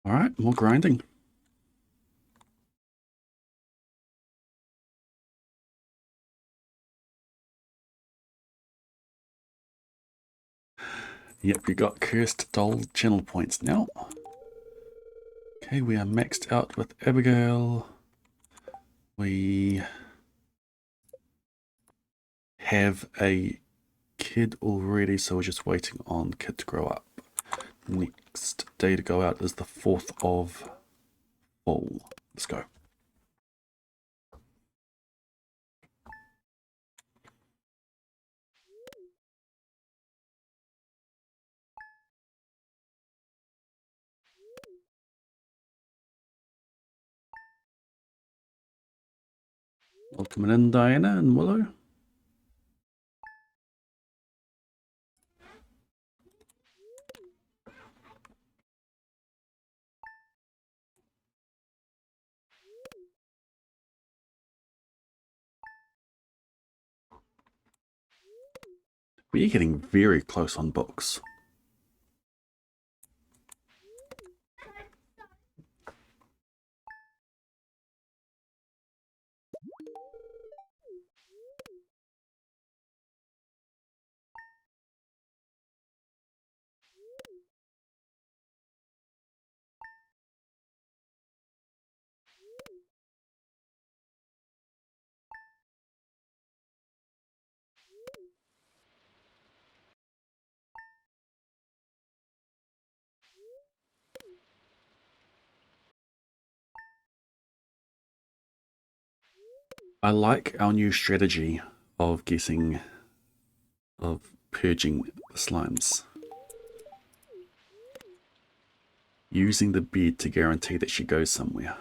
Alright, more grinding. Yep, you got cursed doll channel points now. Okay, we are maxed out with Abigail. We have a kid already, so we're just waiting on kid to grow up. Next day to go out is the 4th of fall. Let's go. Welcome in, Diana and Willow. We're getting very close on books. I like our new strategy of purging slimes. Using the bed to guarantee that she goes somewhere.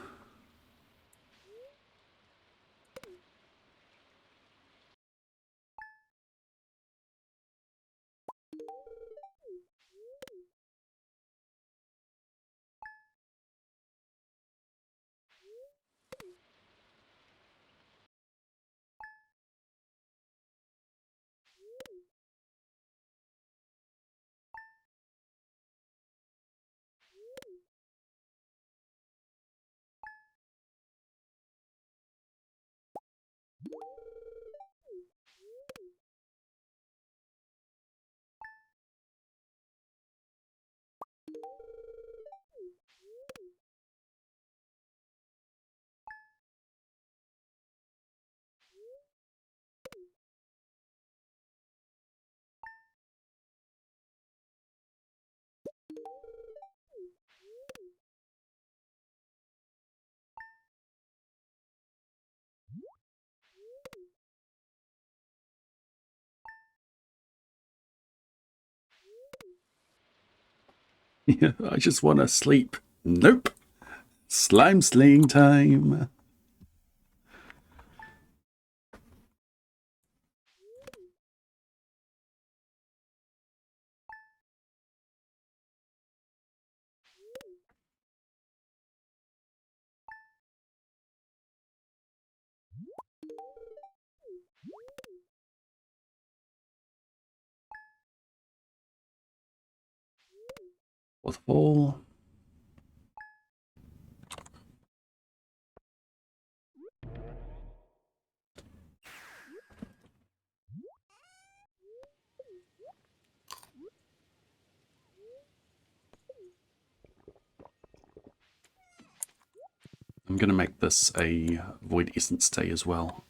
Yeah, I just want to sleep. Nope. Slime slaying time. Fourth fall. I'm going to make this a Void Essence day as well.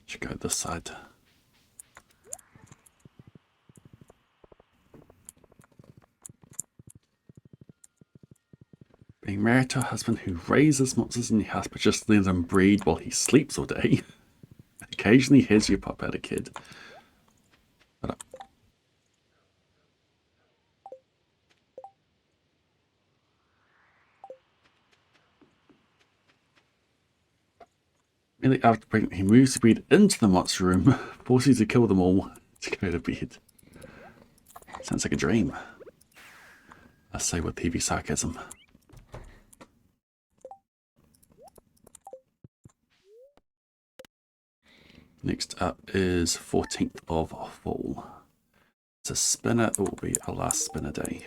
Should go this side. Being married to a husband who raises monsters in your house but just lets them breed while he sleeps all day. Occasionally has you pop out a kid. Immediately after pregnant, he moves the bed into the monster room, forcing you to kill them all to go to bed. Sounds like a dream. I say with heavy sarcasm. Next up is 14th of fall. It's a spinner. It will be our last spinner day.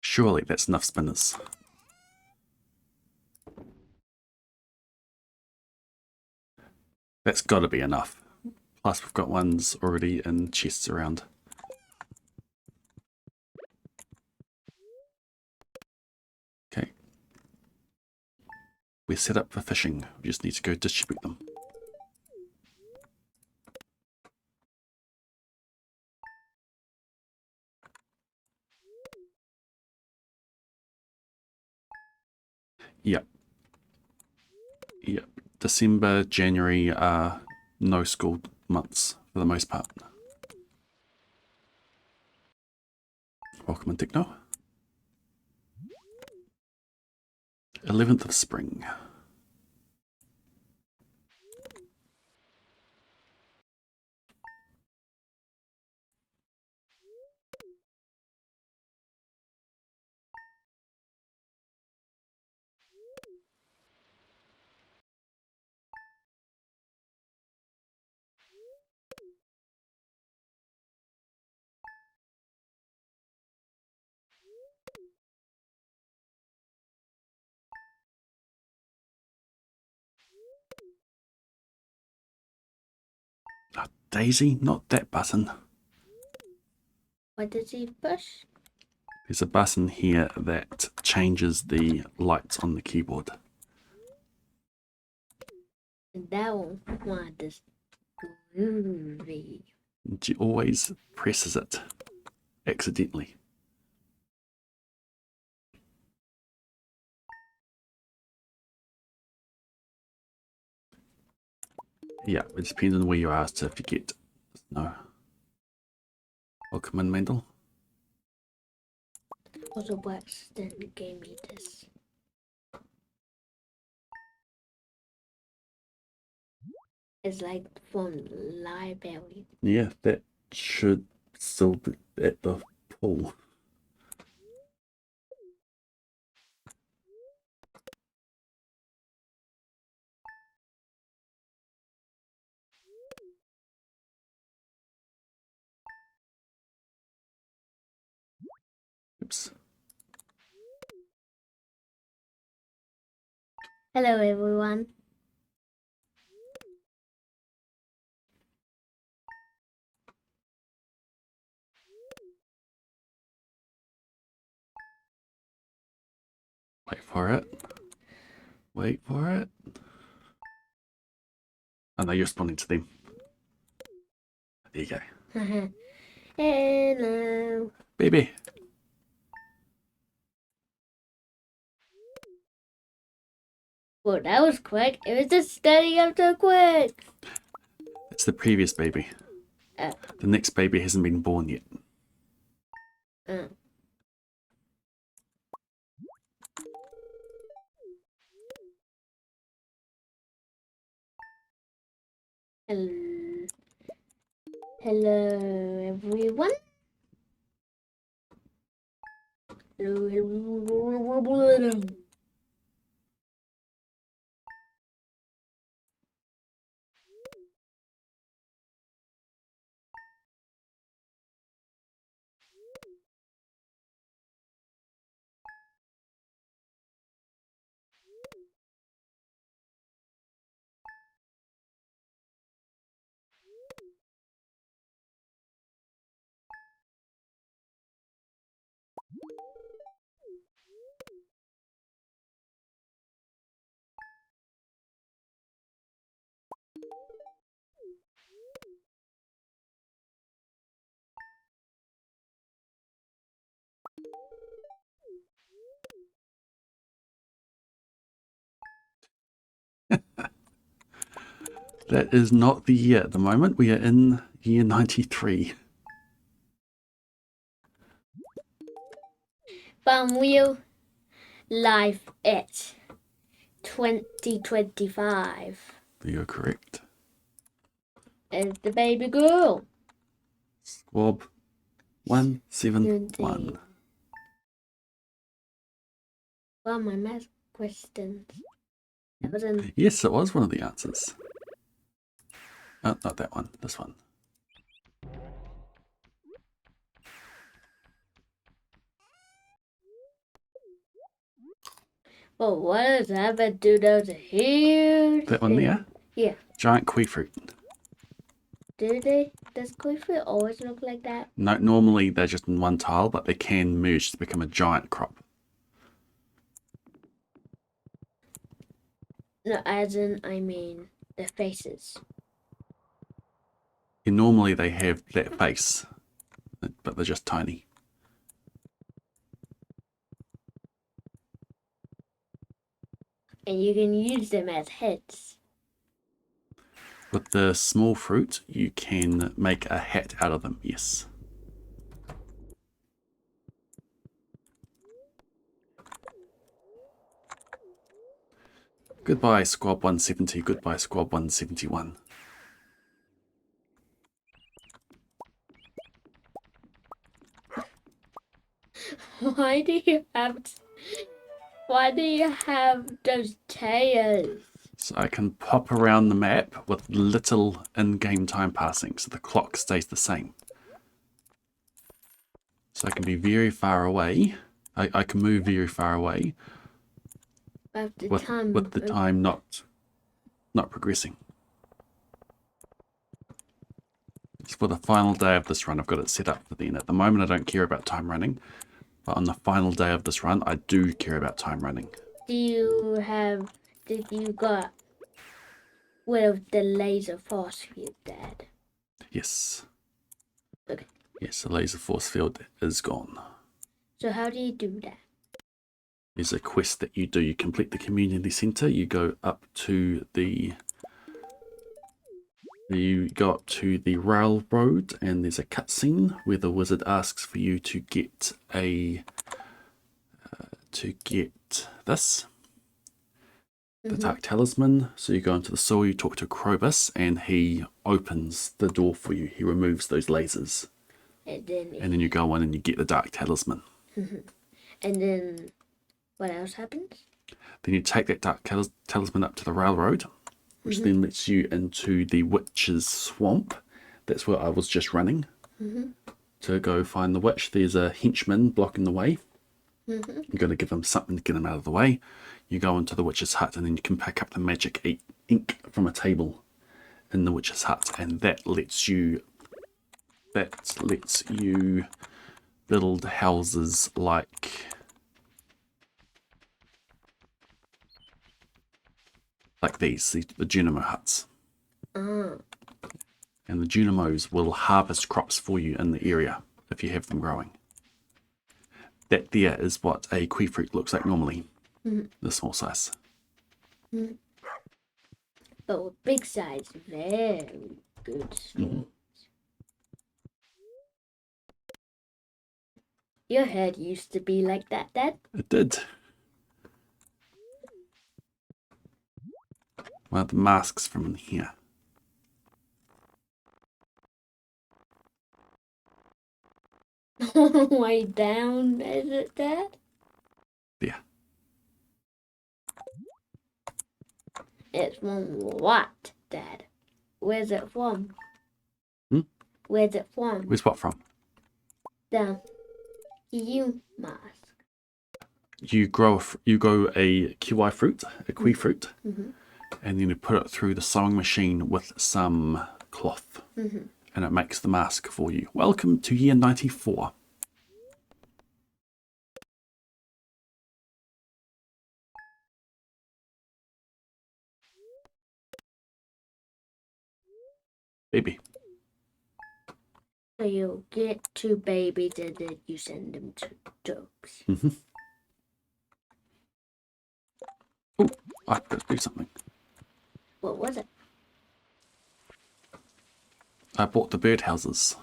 Surely that's enough spinners. That's got to be enough. Plus we've got ones already in chests around. Okay. We're set up for fishing. We just need to go distribute them. Yep. Yep. December, January are no school months for the most part. Welcome in Techno. 11th of spring. Oh, Daisy, not that button. What does he push? There's a button here that changes the lights on the keyboard. That one is groovy. She always presses it accidentally. Yeah, it depends on where you are to forget. No. Welcome in, Mendel. Also, Weston gave me this. It's like from library. Yeah, that should still be at the pool. Oops. Hello, everyone. Wait for it. Wait for it. Oh no, you're responding to them. There you go. Hello. Baby. Well, that was quick. It was just standing up so quick. It's the previous baby. Oh. The next baby hasn't been born yet. Oh. Hello. Hello, everyone. Hello, hello. That is not the year at the moment. We are in year 93. But real life it 2025. You're correct. It's the baby girl. Squab 171. Well, my math questions. That was an Yes, it was one of the answers. Oh, not that one. This one. well, what does that but do? Those are huge. That one there? Yeah. Giant kiwi fruit. Do they? Does kiwi fruit always look like that? No, normally they're just in one tile, but they can merge to become a giant crop. No, as in, I mean, the faces. And normally they have that face, but they're just tiny. And you can use them as heads. With the small fruit, you can make a hat out of them, yes. Goodbye, Squab 170. Goodbye, Squab 171. Why do you have those tails? So I can pop around the map with little in-game time passing, so the clock stays the same. So I can be very far away. I can move very far away with the time not progressing. It's for the final day of this run. I've got it set up for then. At the moment, I don't care about time running, but on the final day of this run, I do care about time running. Did you got rid of the laser force field, Dad? Yes. Okay. Yes, the laser force field is gone. So how do you do that? There's a quest that you do. You complete the community center. You go up to the railroad, and there's a cutscene where the wizard asks for you to get this. The Dark Talisman. So you go into the sewer, you talk to Krobus, and he opens the door for you. He removes those lasers. And then you go in and you get the Dark Talisman. And then what else happens? Then you take that Dark Talisman up to the railroad, which then lets you into the Witch's Swamp. That's where I was just running. To go find the witch. There's a henchman blocking the way. You've got to give him something to get him out of the way. You go into the witch's hut, and then you can pick up the magic ink from a table in the witch's hut, and that lets you build houses like these, the Junimo huts. Ah. And the Junimos will harvest crops for you in the area if you have them growing. That there is what a kiwi fruit looks like normally, the small size. But with big size, very good. Your head used to be like that, Dad. It did. Well, the mask's from in here. Way down, is it, Dad? There. It's from what, Dad? Where's it from? Where's it from? Where's what from? The you mask. You grow a kiwi fruit, a kiwi fruit, and then you put it through the sewing machine with some cloth, and it makes the mask for you. Welcome to year 94. Baby. So you get two babies and then you send them to dogs. Oh, I have to do something. What was it? I bought the birdhouses.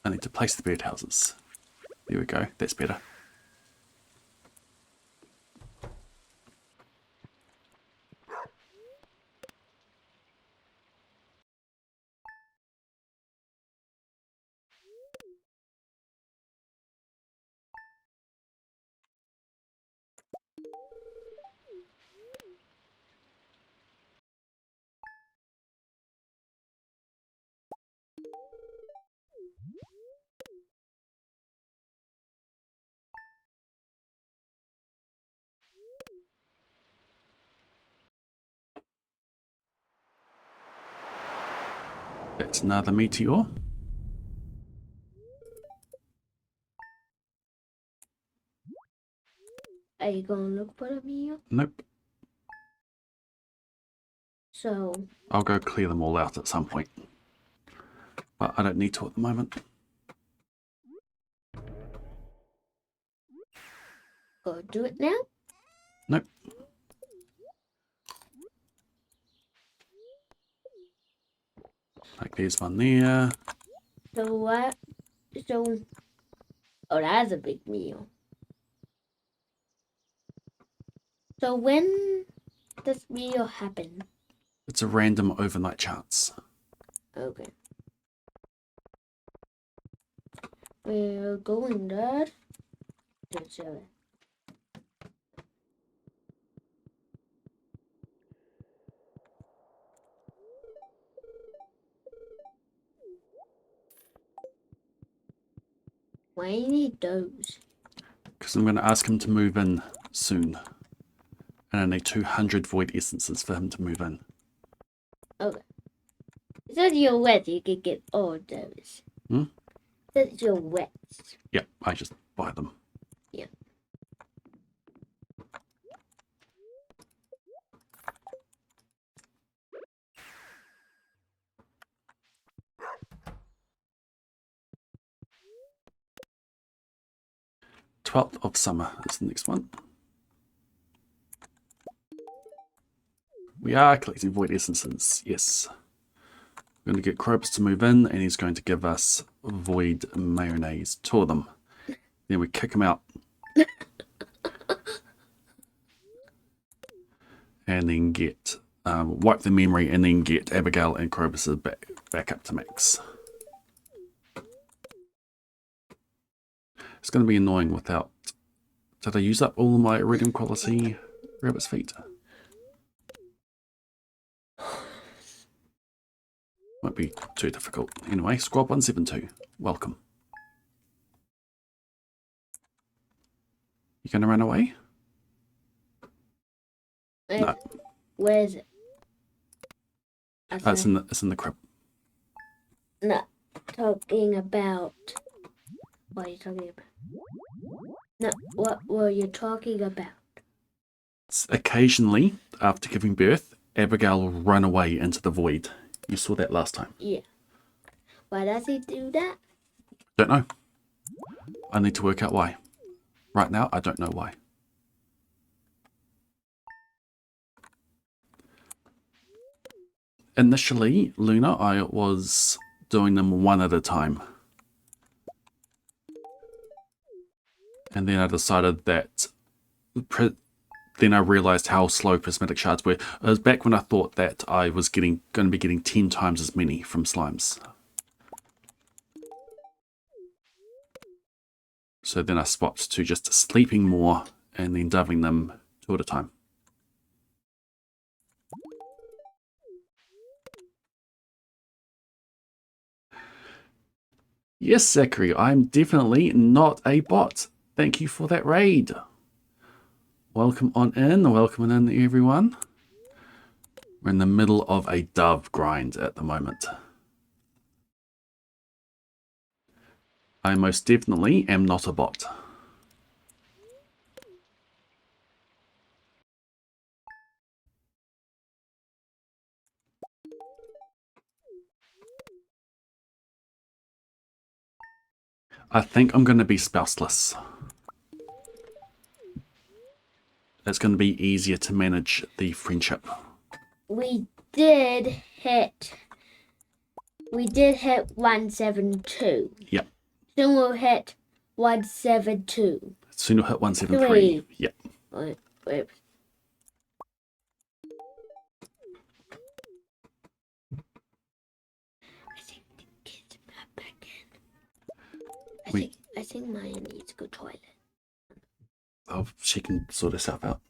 I need to place the birdhouses. There we go. That's better. That's another meteor. Are you gonna look for them here? Nope. So I'll go clear them all out at some point. But I don't need to at the moment. go do it now? Nope. Like there's one there. So what? So oh, that's a big meal. So when does meal happen? It's a random overnight chance. Okay. We're going there. Let's show it. Why do you need those? Because I'm going to ask him to move in soon. And I need 200 void essences for him to move in. Okay. So you're wet, you can get all those. Since you're wet. Yep, I just buy them. Yeah. "12th of summer" is the next one. We are collecting void essences, yes. We're going to get Krobus to move in, and he's going to give us void mayonnaise, 2 of them. Then we kick him out. And then get, wipe the memory, and then get Abigail and Krobus back up to max. It's going to be annoying without... Did I use up all of my iridium quality rabbit's feet? Might be too difficult. Anyway, Squad 172, welcome. You going to run away? No. Where is it? It's in the crib. No, talking about. What are you talking about? No, what were you talking about? Occasionally, after giving birth, Abigail will run away into the void. You saw that last time. Yeah. Why does he do that? Don't know. I need to work out why. Right now, I don't know why. Initially, Luna, I was doing them one at a time. And then I decided that... Then I realized how slow prismatic shards were. It was back when I thought that I was going to be getting 10 times as many from slimes. So then I swapped to just sleeping more and then doubling them 2 at a time. Yes, Zachary, I'm definitely not a bot. Thank you for that raid. Welcome on in, everyone. We're in the middle of a dove grind at the moment. I most definitely am not a bot. I think I'm going to be spouseless. It's going to be easier to manage the friendship. We did hit 172. Yep. Soon we'll hit 172. Soon you'll hit 173. Yep. Wait. I think the kids are back in. I think Maya needs to go toilet. Oh, she can sort herself out.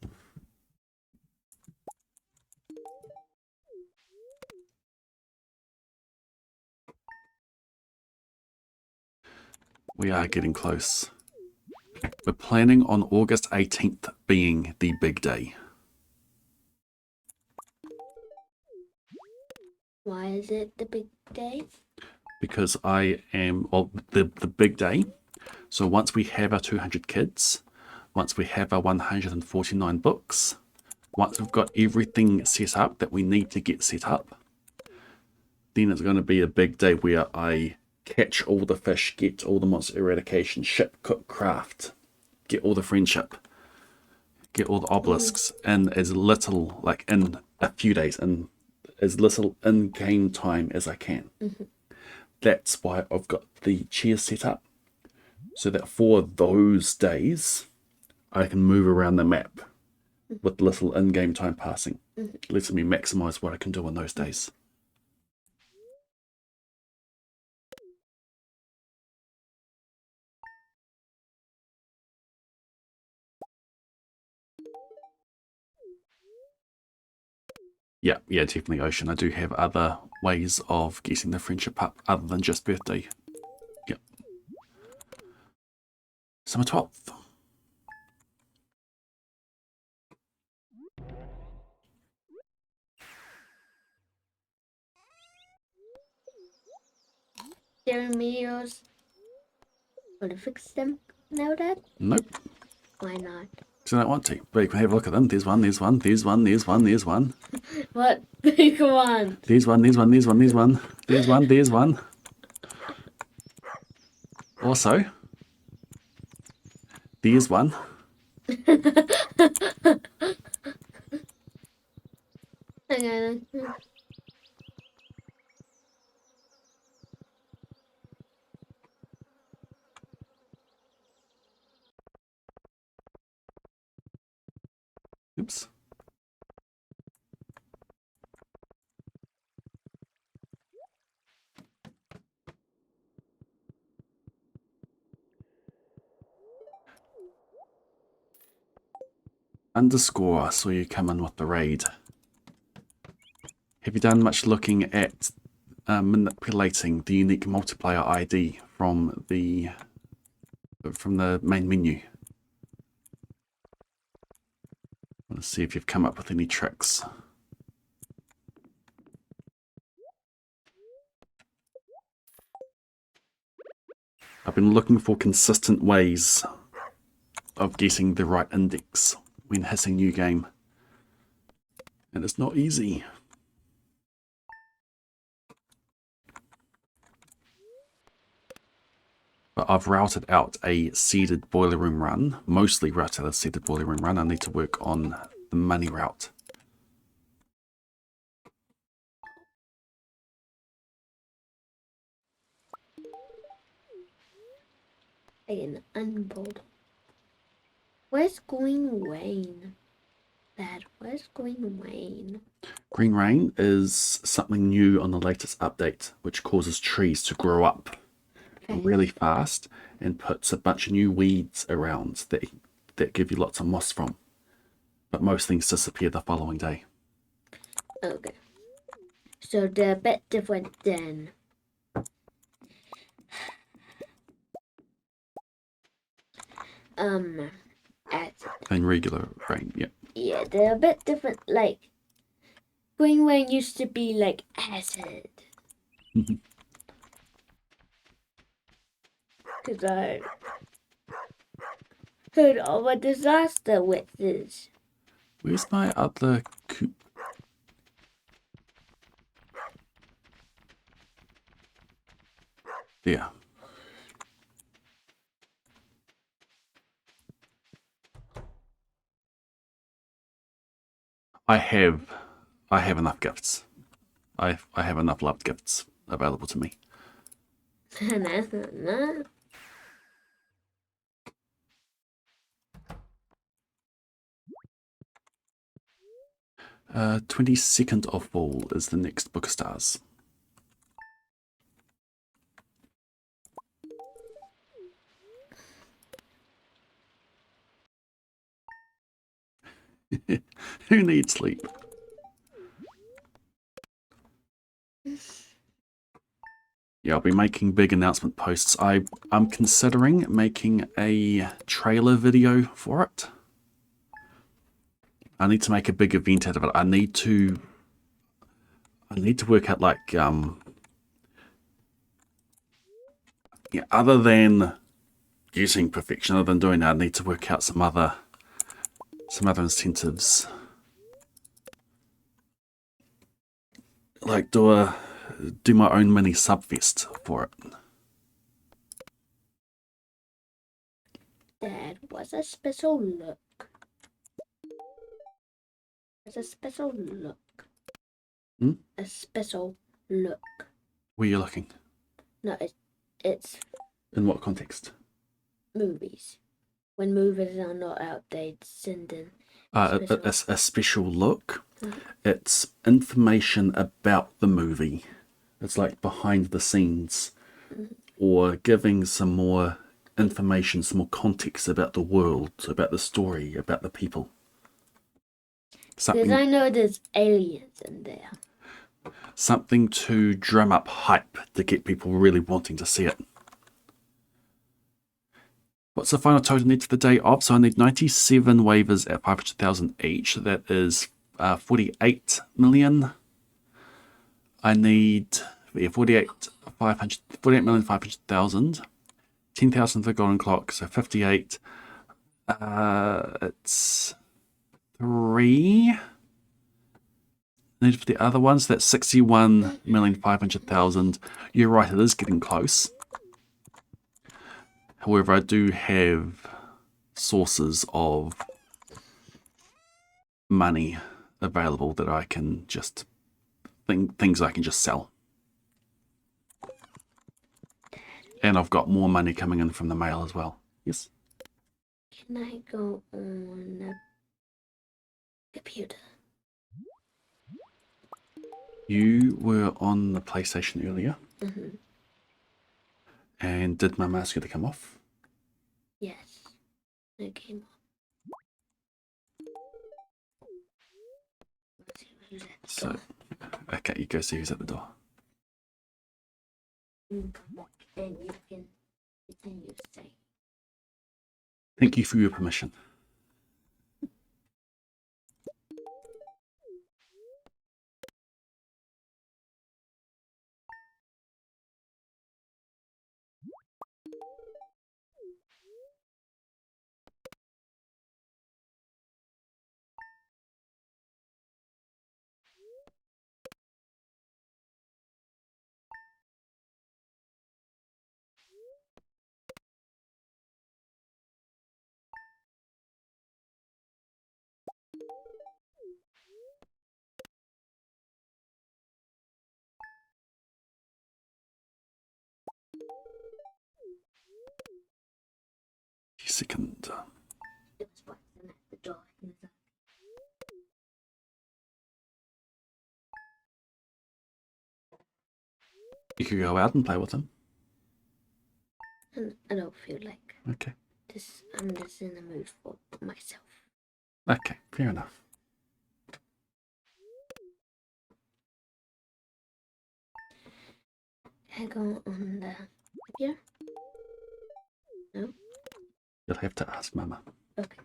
We are getting close. We're planning on August 18th being the big day. Why is it the big day? Because I am, well, the big day. So once we have our 200 kids, once we have our 149 books, once we've got everything set up that we need to get set up, then it's going to be a big day where I catch all the fish, get all the monster eradication, ship, cook, craft, get all the friendship, get all the obelisks in as little, like in a few days, in as little in-game time as I can. That's why I've got the chairs set up, so that for those days, I can move around the map with little in-game time passing. Lets me maximize what I can do in those days. Yeah, definitely, Ocean. I do have other ways of getting the friendship up other than just birthday. Yep. Summer 12th. Jeremy's. Want to fix them now, Dad? Nope. Why not? Because I don't want to. But you can have a look at them. There's one, there's one, there's one, there's one, there's one. What big one? There's one, there's one, there's one, there's one. There's one, there's one. Also, there's one. Hang on. Oops. Underscore, I saw you come in with the raid. Have you done much looking at manipulating the unique multiplier ID from the main menu? Let's see if you've come up with any tricks. I've been looking for consistent ways of getting the right index when hitting new game. And it's not easy. But I've routed out a seeded boiler room run. Mostly routed out a seeded boiler room run. I need to work on the money route. An unbold. Where's Green Wayne? Dad, where's Green Wayne? Green rain is something new on the latest update, which causes trees to grow up really fast and puts a bunch of new weeds around that give you lots of moss from. But most things disappear the following day. Okay. So they're a bit different than at And regular rain, yeah. yeah, they're a bit different. Like Green Wayne used to be like acid. Cause I heard of a disaster with this. Where's my other coop? There. I have enough gifts. I have enough loved gifts available to me. 22nd of fall is the next Book of Stars. Who needs sleep? Yeah, I'll be making big announcement posts. I'm considering making a trailer video for it. I need to make a big event out of it. I need to work out like yeah, other than using perfection, other than doing that, I need to work out some other incentives. Like do my own mini subfest for it. Dad, what's a special look? What's a special look? Hmm? A special look. Where are you looking? No, it's In what context? movies. When movies are not out, they send in A special look. It's information about the movie. It's like behind the scenes, or giving some more information, some more context about the world, about the story, about the people. Because I know there's aliens in there. Something to drum up hype to get people really wanting to see it. What's the final total need for the day of? So I need 97 waivers at 500,000 each. That is 48 million. I need 48,500,000. 10,000 for the golden clock, so 58. It's 3. Need for the other ones, that's 61,500,000. You're right, it is getting close. However, I do have sources of money available that I can just things I can just sell. And I've got more money coming in from the mail as well. Yes. Can I go on the computer? You were on the PlayStation earlier. Mm-hmm. And did my mask get to come off? Yes. It came off. So, okay, you go see who's at the door. Then you can continue saying. Thank you for your permission. second. It was watching at the door. He was like, You could go out and play with him. I don't feel like Okay. this. I'm just in the mood for myself. Okay, fair enough. Can I go on the here? No? You'll have to ask Mama. Okay.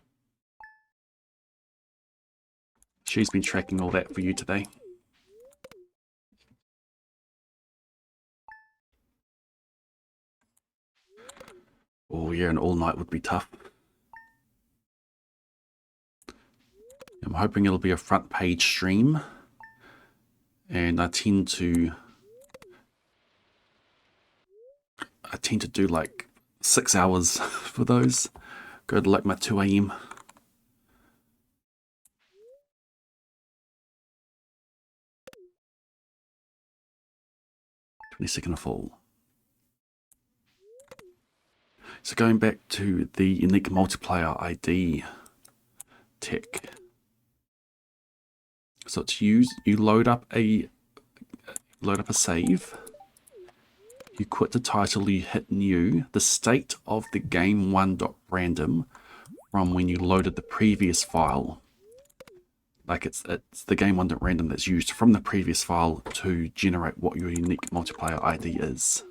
She's been tracking all that for you today. Oh yeah, and all night would be tough. I'm hoping it'll be a front page stream. And I tend to do like 6 hours for those. Go to like my 2 AM. 22nd of fall. So going back to the unique multiplayer ID tech. So it's you load up a save. You quit the title, you hit new. The state of the game 1.random from when you loaded the previous file. Like it's the game 1.random that's used from the previous file to generate what your unique multiplayer ID is.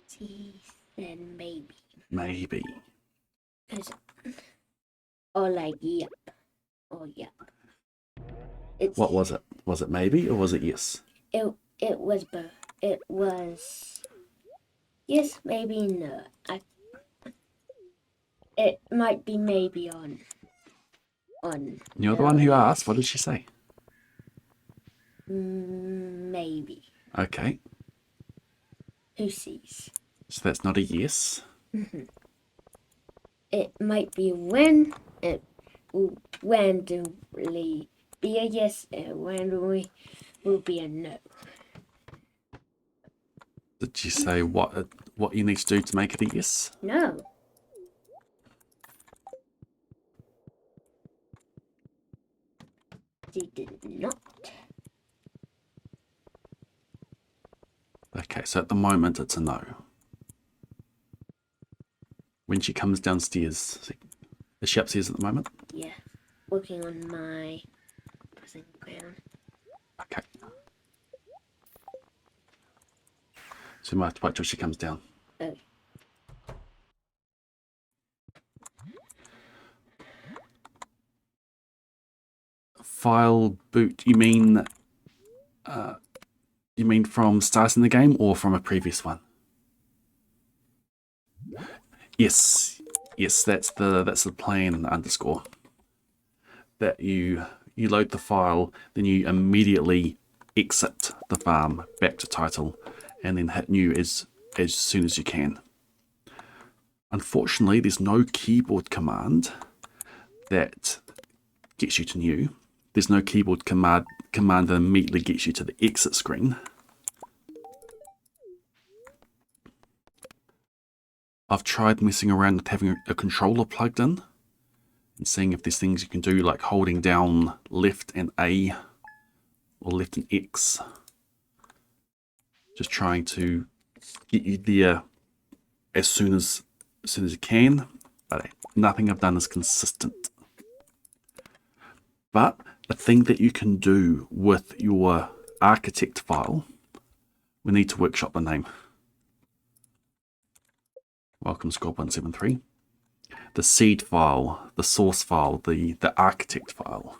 She said maybe. Maybe. Or like yep. Or yep. What was it? Was it maybe or was it yes? It was both. It was yes, maybe, no. It might be maybe on. You're the one who asked. What did she say? Maybe. Okay. Who sees? So that's not a yes. It might be when. It will randomly be a yes. It randomly will be a no. Did you say what you need to do to make it a yes? No. She did not. Okay, so at the moment it's a no. When she comes downstairs, is she upstairs at the moment? Yeah. Working on my pressing ground. Okay. So we might have to wait till she comes down. Okay. File boot, you mean from starting the game or from a previous one? Yes, that's the plan underscore. That you load the file, then you immediately exit the farm back to title, and then hit new as soon as you can. Unfortunately, there's no keyboard command that gets you to new. There's no keyboard command that immediately gets you to the exit screen. I've tried messing around with having a controller plugged in and seeing if there's things you can do, like holding down left and A or left and X. Just trying to get you there as soon as you can, but nothing I've done is consistent. But the thing that you can do with your architect file, we need to workshop the name. Welcome, Squad173. The seed file, the source file, the architect file,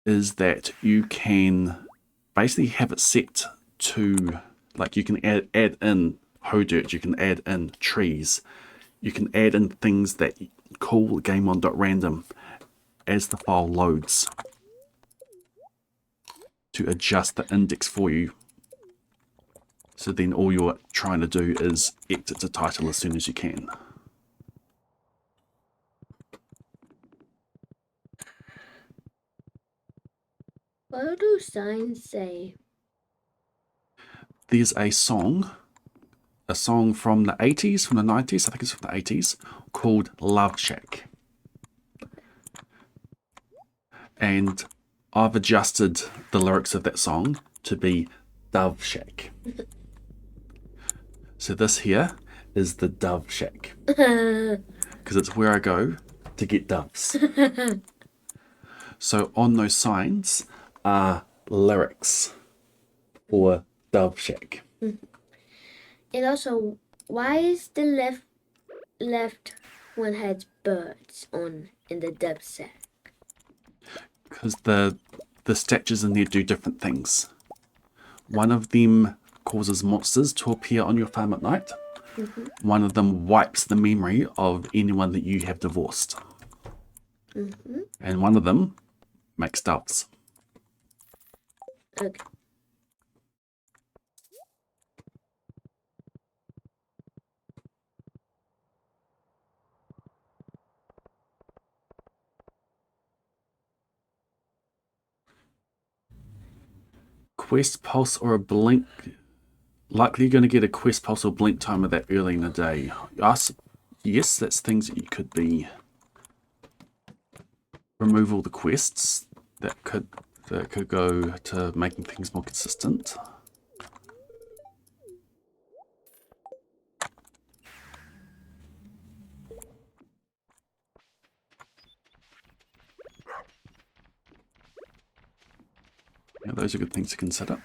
is that you can basically have it set to, like, you can add in dirt, you can add in trees, you can add in things that call game1.random as the file loads to adjust the index for you. So then all you're trying to do is exit the title as soon as you can. What do signs say? There's a song a song from the 80s, from the 90s, I think it's from the 80s, called Love Shack. And I've adjusted the lyrics of that song to be Dove Shack. So this here is the Dove Shack. Because it's where I go to get doves. So on those signs are lyrics for Dove Shack. And also, why is the left one has birds on in the dove sack? Because the statues in there do different things. One of them causes monsters to appear on your farm at night. One of them wipes the memory of anyone that you have divorced. And one of them makes doves. Okay. Quest pulse or a blink. Likely you're going to get a quest pulse or blink timer that early in the day. Yes, that's things that you could be. Remove all the quests that could go to making things more consistent. Yeah, those are good things to consider.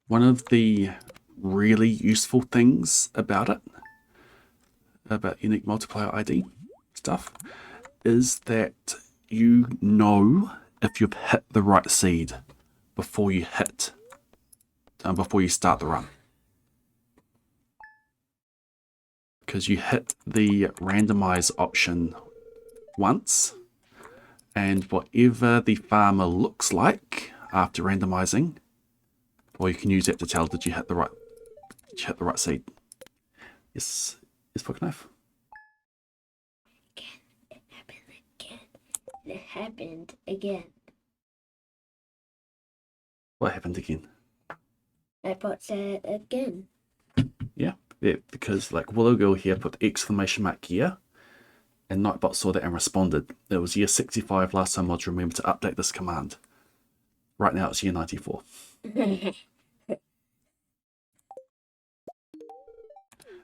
One of the really useful things about unique multiplier ID stuff, is that you know if you've hit the right seed before you start the run. Because you hit the randomize option once, and whatever the farmer looks like after randomizing, or you can use that to tell did you hit the right seed. Yes, poke knife. Again, it happened again. It happened again. What happened again? iPod said again. Yeah, because like Willow Girl here put exclamation mark here, and Nightbot saw that and responded. It was year 65 last time mods remembered to update this command. Right now it's year 94.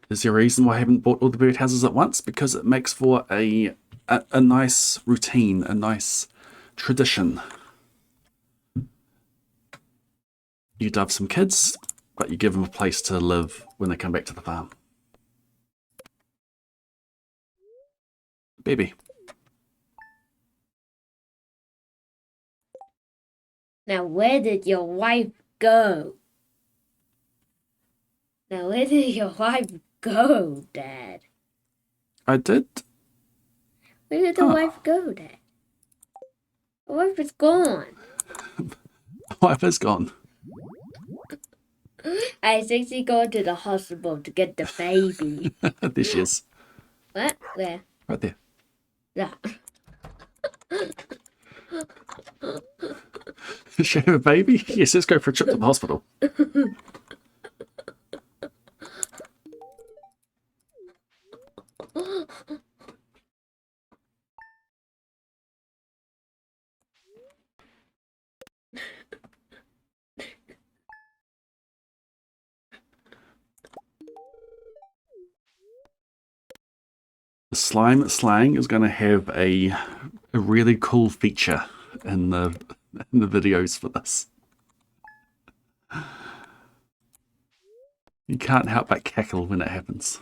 Is there a reason why I haven't bought all the birdhouses at once? Because it makes for a nice routine, a nice tradition. You dove some kids, but you give them a place to live when they come back to the farm. Baby. Now, where did your wife go? Now, where did your wife go, Dad? I did. Where did the wife go, Dad? The wife is gone. My wife is gone. I think she go to the hospital to get the baby. There she is. What? Where? Right there. Yeah. Does she have a baby? Yes, let's go for a trip to the hospital. The slime slang is going to have a really cool feature in the videos for this. You can't help but cackle when it happens.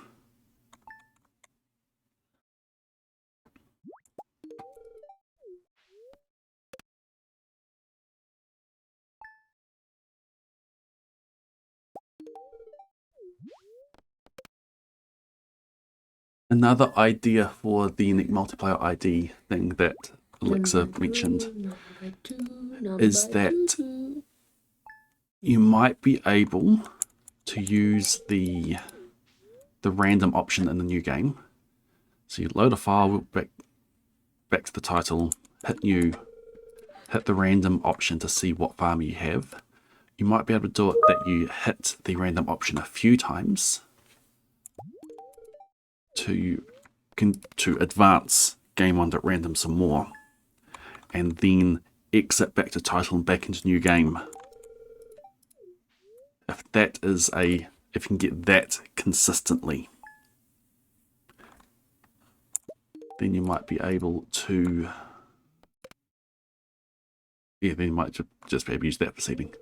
Another idea for the unique multiplier ID thing that Alexa mentioned is that you might be able to use the random option in the new game. So you load a file back to the title, hit new, hit the random option to see what farm you have. you might be able to do it that you hit the random option a few times to advance game1.random some more, and then exit back to title and back into new game. If you can get that consistently, then you might be able to, then you might just be able to use that for seeding.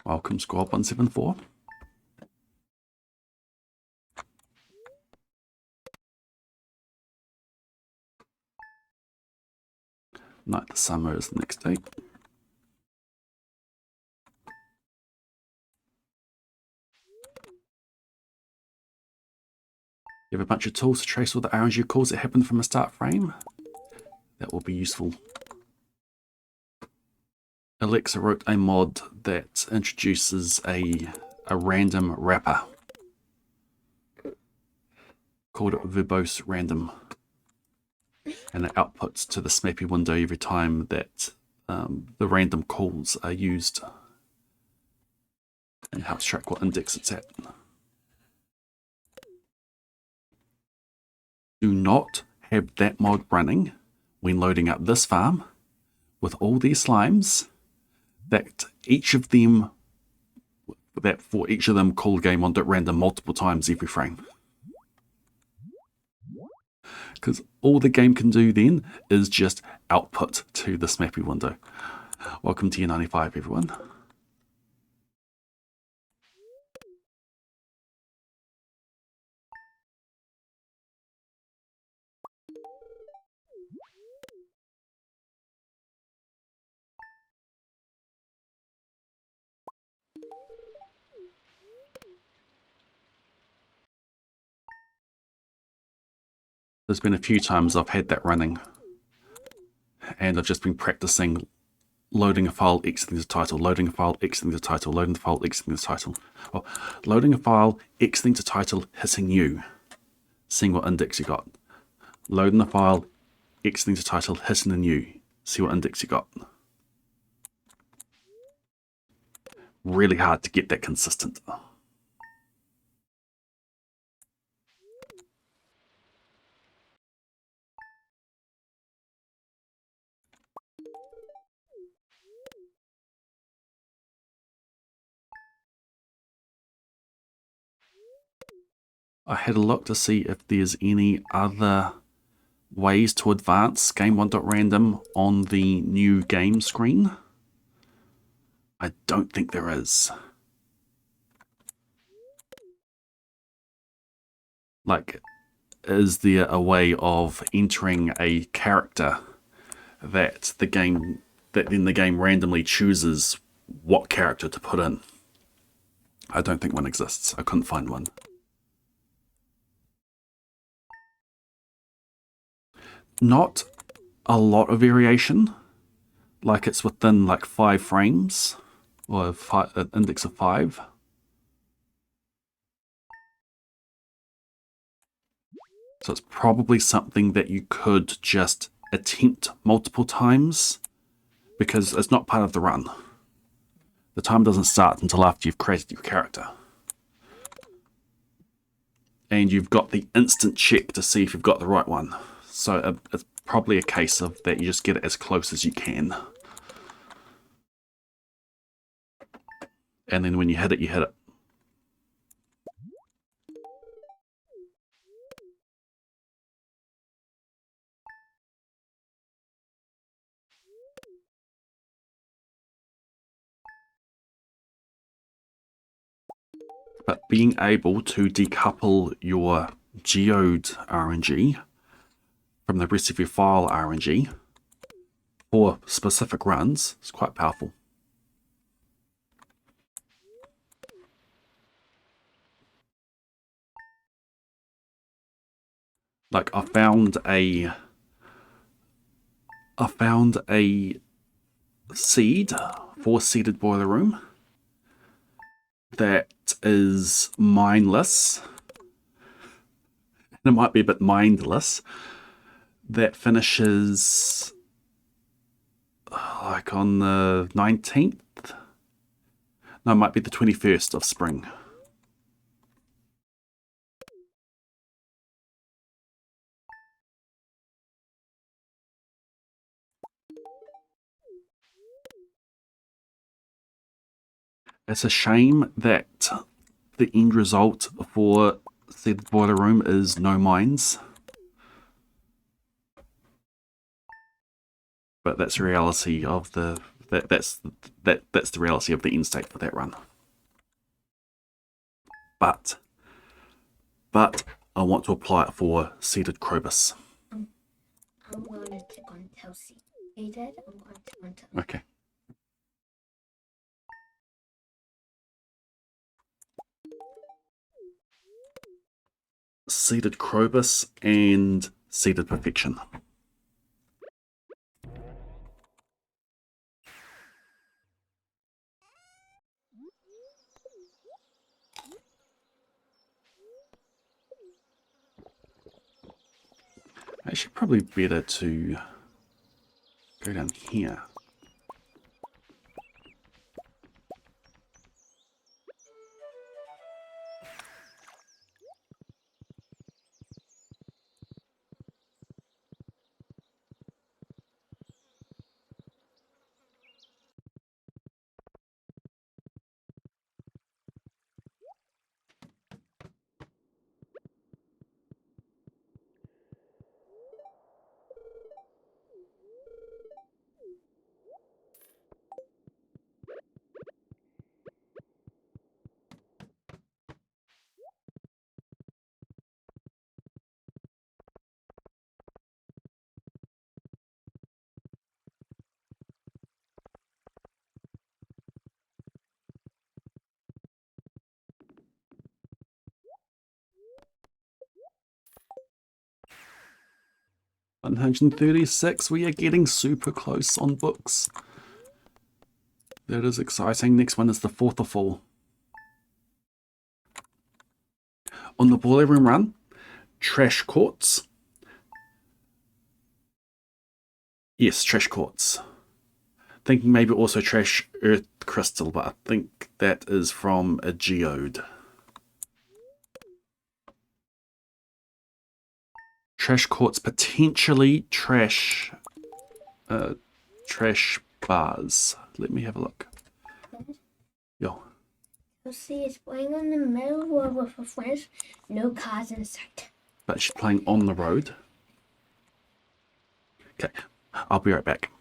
Welcome Squad 174. Night to summer is the next day. You have a bunch of tools to trace all the RNG calls that happen from a start frame. That will be useful. Alexa wrote a mod that introduces a random wrapper called verbose random, and it outputs to the Smappy window every time that the random calls are used, and it helps track what index it's at. Do not have that mod running when loading up this farm with all these slimes, that for each of them call game1.random multiple times every frame. Because all the game can do then is just output to the Smappy window. Welcome to year 95, everyone. There's been a few times I've had that running, and I've just been practicing loading a file, exiting the title, loading a file, exiting the title, loading the file, exiting the title. Or loading a file, exiting the title, hitting U, seeing what index you got. Loading the file, exiting the title, hitting the new, see what index you got. Really hard to get that consistent. I had a look to see if there's any other ways to advance game1.random on the new game screen. I don't think there is. Like, is there a way of entering a character that then the game randomly chooses what character to put in? I don't think one exists. I couldn't find one. Not a lot of variation. Like, it's within like 5 frames, or an index of 5. So it's probably something that you could just attempt multiple times, because it's not part of the run. The time doesn't start until after you've created your character. And you've got the instant check to see if you've got the right one. So it's probably a case of that you just get it as close as you can. And then when you hit it, you hit it. But being able to decouple your geode RNG from the rest of your file RNG for specific runs is quite powerful. Like, I found a seed for seeded boiler room that is mindless, and it might be a bit mindless, that finishes like on the 19th. No, it might be the 21st of spring. It's a shame that the end result for the boiler room is no mines. But that's the reality of the that's the reality of the end state for that run. But I want to apply it for seeded Krobus. I'm going to click on tell seed. I'm going to click on tell. Okay. Seeded Krobus and seeded Perfection. Actually, probably better to go down here. $136. We are getting super close on books. That is exciting. Next one is the 4th of fall. On the boiler room run, trash quartz. Yes, trash quartz. Thinking maybe also trash earth crystal, but I think that is from a geode. Trash quartz, potentially trash bars. Let me have a look. Yo. You'll see it's playing on the middle road with her friends. No cars in sight. But she's playing on the road. Okay, I'll be right back.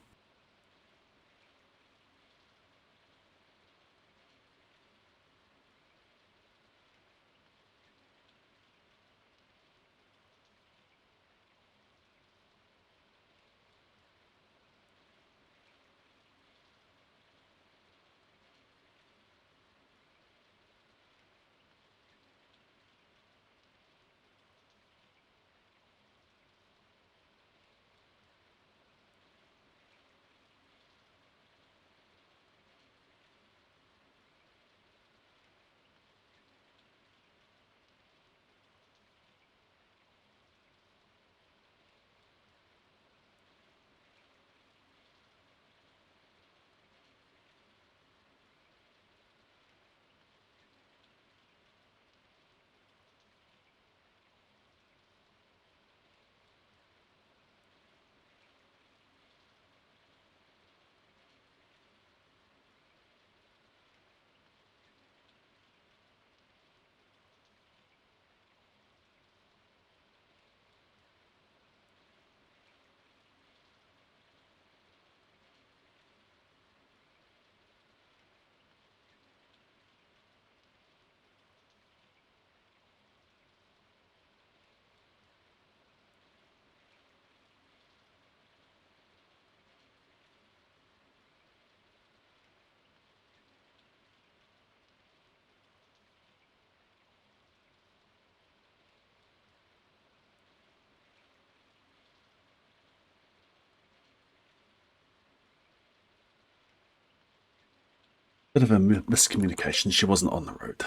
Bit of a miscommunication. She wasn't on the road.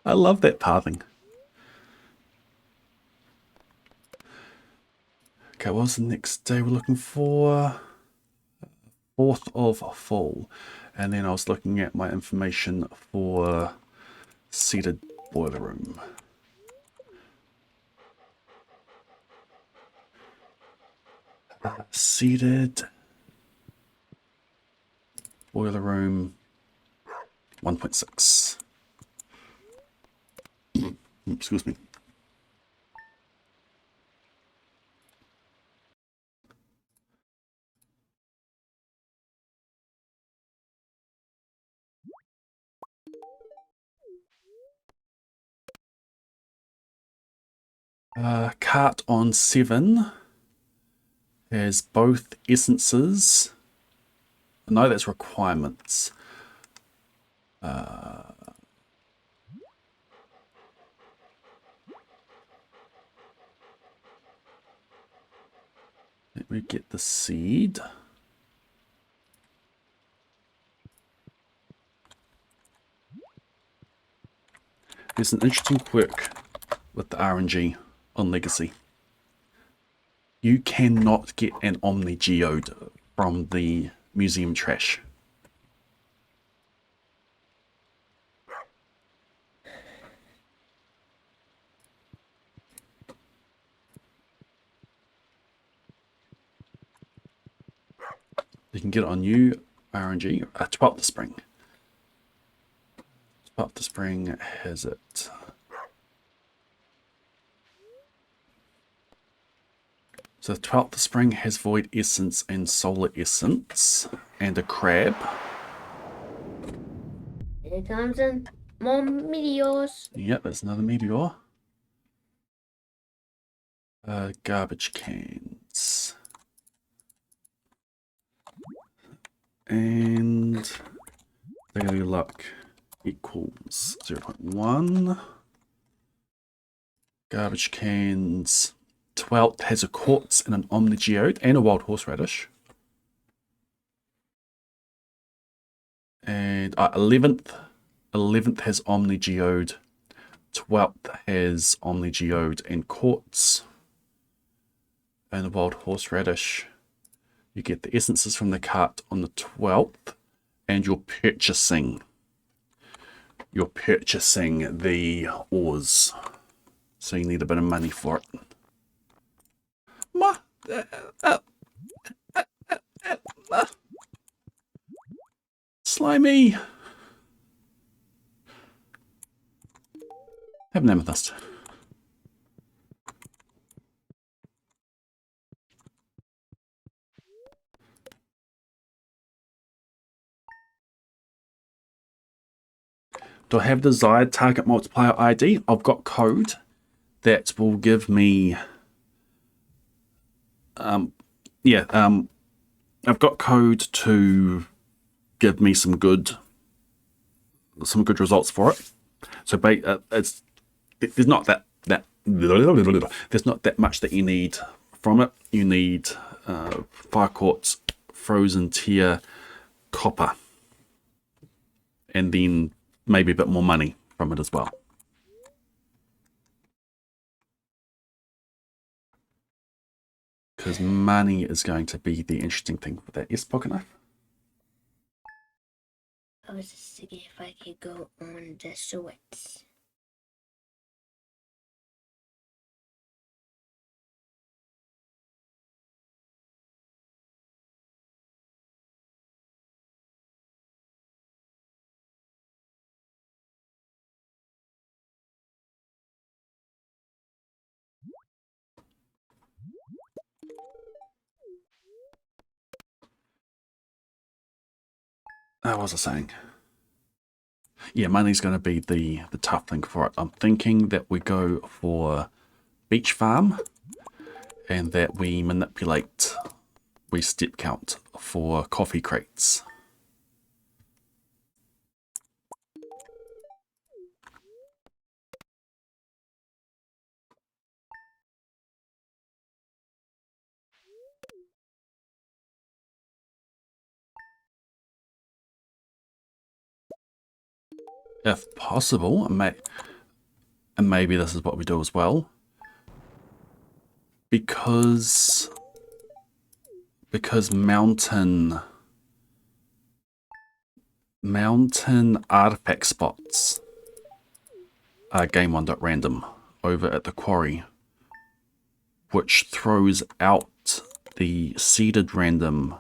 I love that pathing. Okay, what was the next day we're looking for? 4th of fall. And then I was looking at my information for seated boiler room. Seated boiler room 1.6. Excuse me. Cart on 7 has both essences. No, that's requirements. Let me get the seed. There's an interesting quirk with the RNG on Legacy. You cannot get an Omni Geode from the museum trash. You can get it on new RNG, 12th Spring. 12th Spring has it. So 12th Spring has Void Essence and Solar Essence and a crab. Here comes in more meteors. Yep, there's another meteor. Garbage cans. And daily luck equals 0.1. Garbage cans. 12th has a quartz and an omni geode and a wild horseradish. And 11th has omni geode. 12th has omni geode and quartz and a wild horseradish. You get the essences from the cart on the 12th, and you're purchasing the ores. So you need a bit of money for it. Slimy! Have an amethyst. Do I have the desired target multiplier ID? I've got code that will give me I've got code to give me some good results for it. So there's not that there's not that much that you need from it. You need fire quartz, frozen tier, copper, and then maybe a bit more money from it as well. Because money is going to be the interesting thing for that. Yes, pocket knife? I was just thinking if I could go on the swords. What was I saying? Yeah, money's going to be the tough thing for it. I'm thinking that we go for beach farm and that we step count for coffee crates. If possible, and maybe this is what we do as well. because mountain artifact spots are game1.random over at the quarry, which throws out the seeded random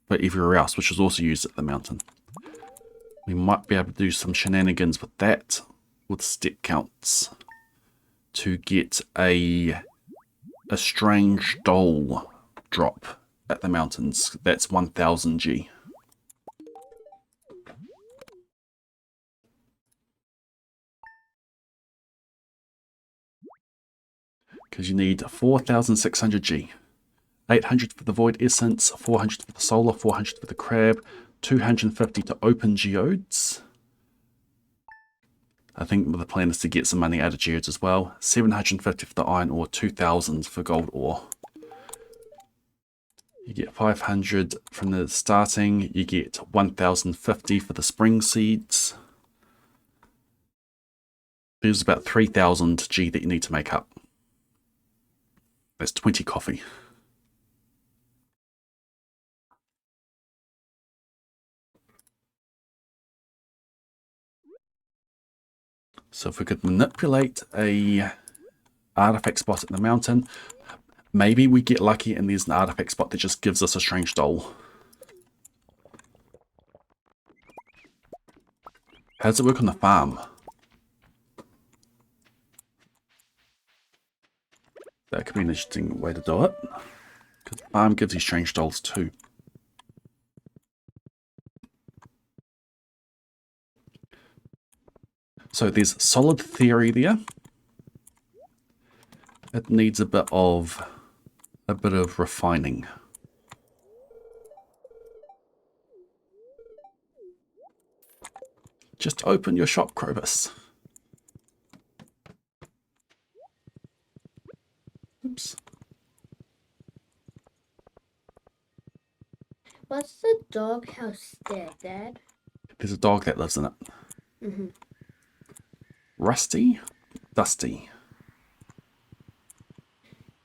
for everywhere else, which is also used at the mountain. We might be able to do some shenanigans with that, with step counts, to get a strange doll drop at the mountains. That's 1000 G. Because you need 4600 G. 800 for the Void Essence, 400 for the Solar, 400 for the Crab, 250 to open Geodes. I think the plan is to get some money out of Geodes as well. 750 for the Iron Ore, 2000 for Gold Ore. You get 500 from the starting, you get 1050 for the Spring Seeds. There's about 3000 G that you need to make up. That's 20 coffee. So if we could manipulate a artifact spot at the mountain, maybe we get lucky and there's an artifact spot that just gives us a strange doll. How does it work on the farm? That could be an interesting way to do it. Because the farm gives you strange dolls too. So there's solid theory there. It needs a bit of refining. Just open your shop, Krobus. Oops. What's the doghouse there, Dad? There's a dog that lives in it. Mm-hmm. Rusty, Dusty.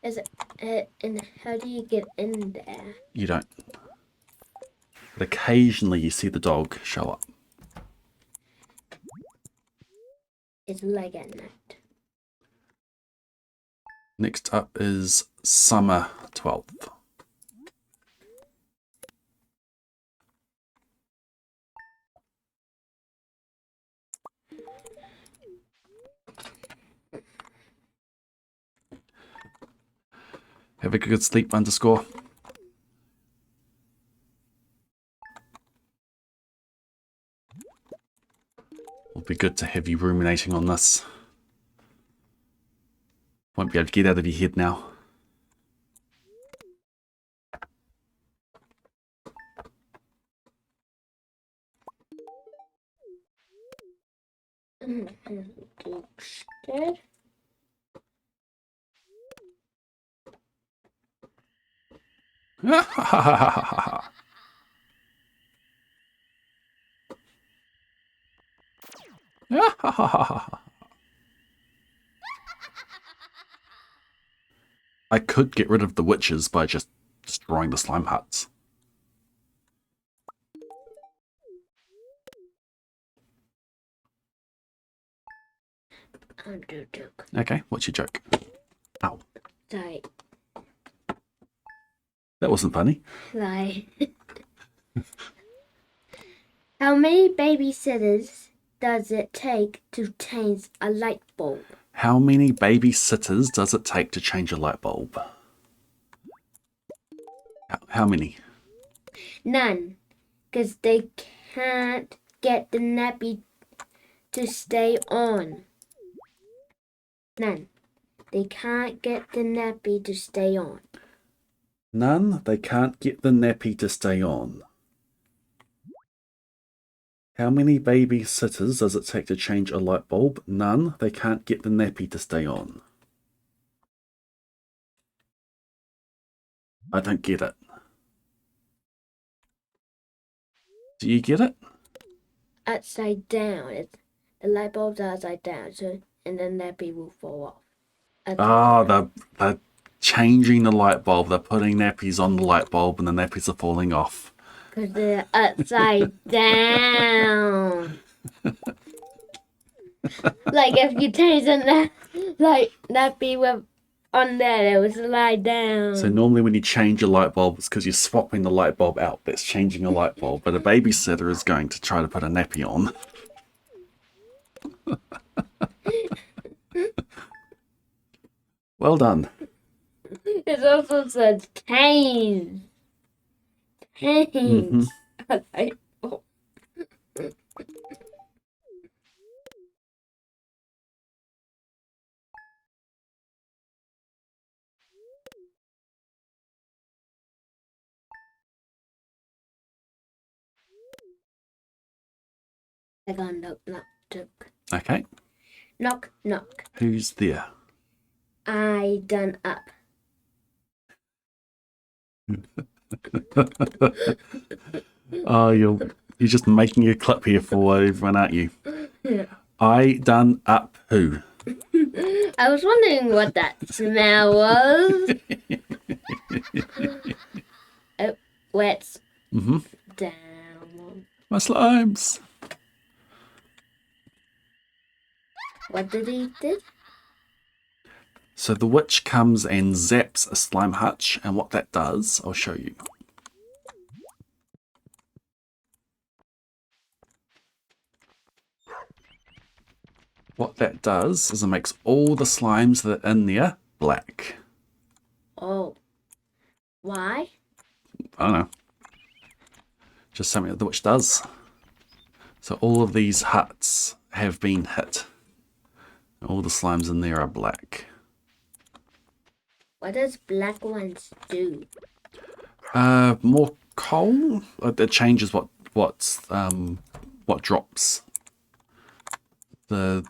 Is it? And how do you get in there? You don't. But occasionally you see the dog show up. It's like at night. Next up is Summer 12th. Have a good sleep underscore. It'll be good to have you ruminating on this. Won't be able to get out of your head now. Dad? I could get rid of the witches by just destroying the slime huts. I'm doing a joke. Okay, what's your joke? Ow. Sorry. That wasn't funny. Lie. How many babysitters does it take to change a light bulb? How many babysitters does it take to change a light bulb? How many? None. Because they can't get the nappy to stay on. None. They can't get the nappy to stay on. None. They can't get the nappy to stay on. How many babysitters does it take to change a light bulb? None. They can't get the nappy to stay on. I don't get it. Do you get it? Upside down. The light bulbs are upside down, so and then nappy will fall off. Ah, the changing the light bulb. They're putting nappies on the light bulb and the nappies are falling off. Because they're upside down. Like if you change the nappy with on there, it will slide down. So normally when you change your light bulb, it's because you're swapping the light bulb out. That's changing a light bulb. But a babysitter is going to try to put a nappy on. Well done. It also says change. Change. A light bulb. I got knock knock joke. Okay. Knock knock. Who's there? I done up. Oh, you're just making a clip here for everyone, aren't you? I done up who? I was wondering what that smell was. It wets down. My slimes. What did he do? So the witch comes and zaps a slime hutch, and what that does, I'll show you. What that does is it makes all the slimes that are in there black. Oh. Why? I don't know. Just something that the witch does. So all of these huts have been hit. All the slimes in there are black. What does black ones do? More coal. It changes what drops. It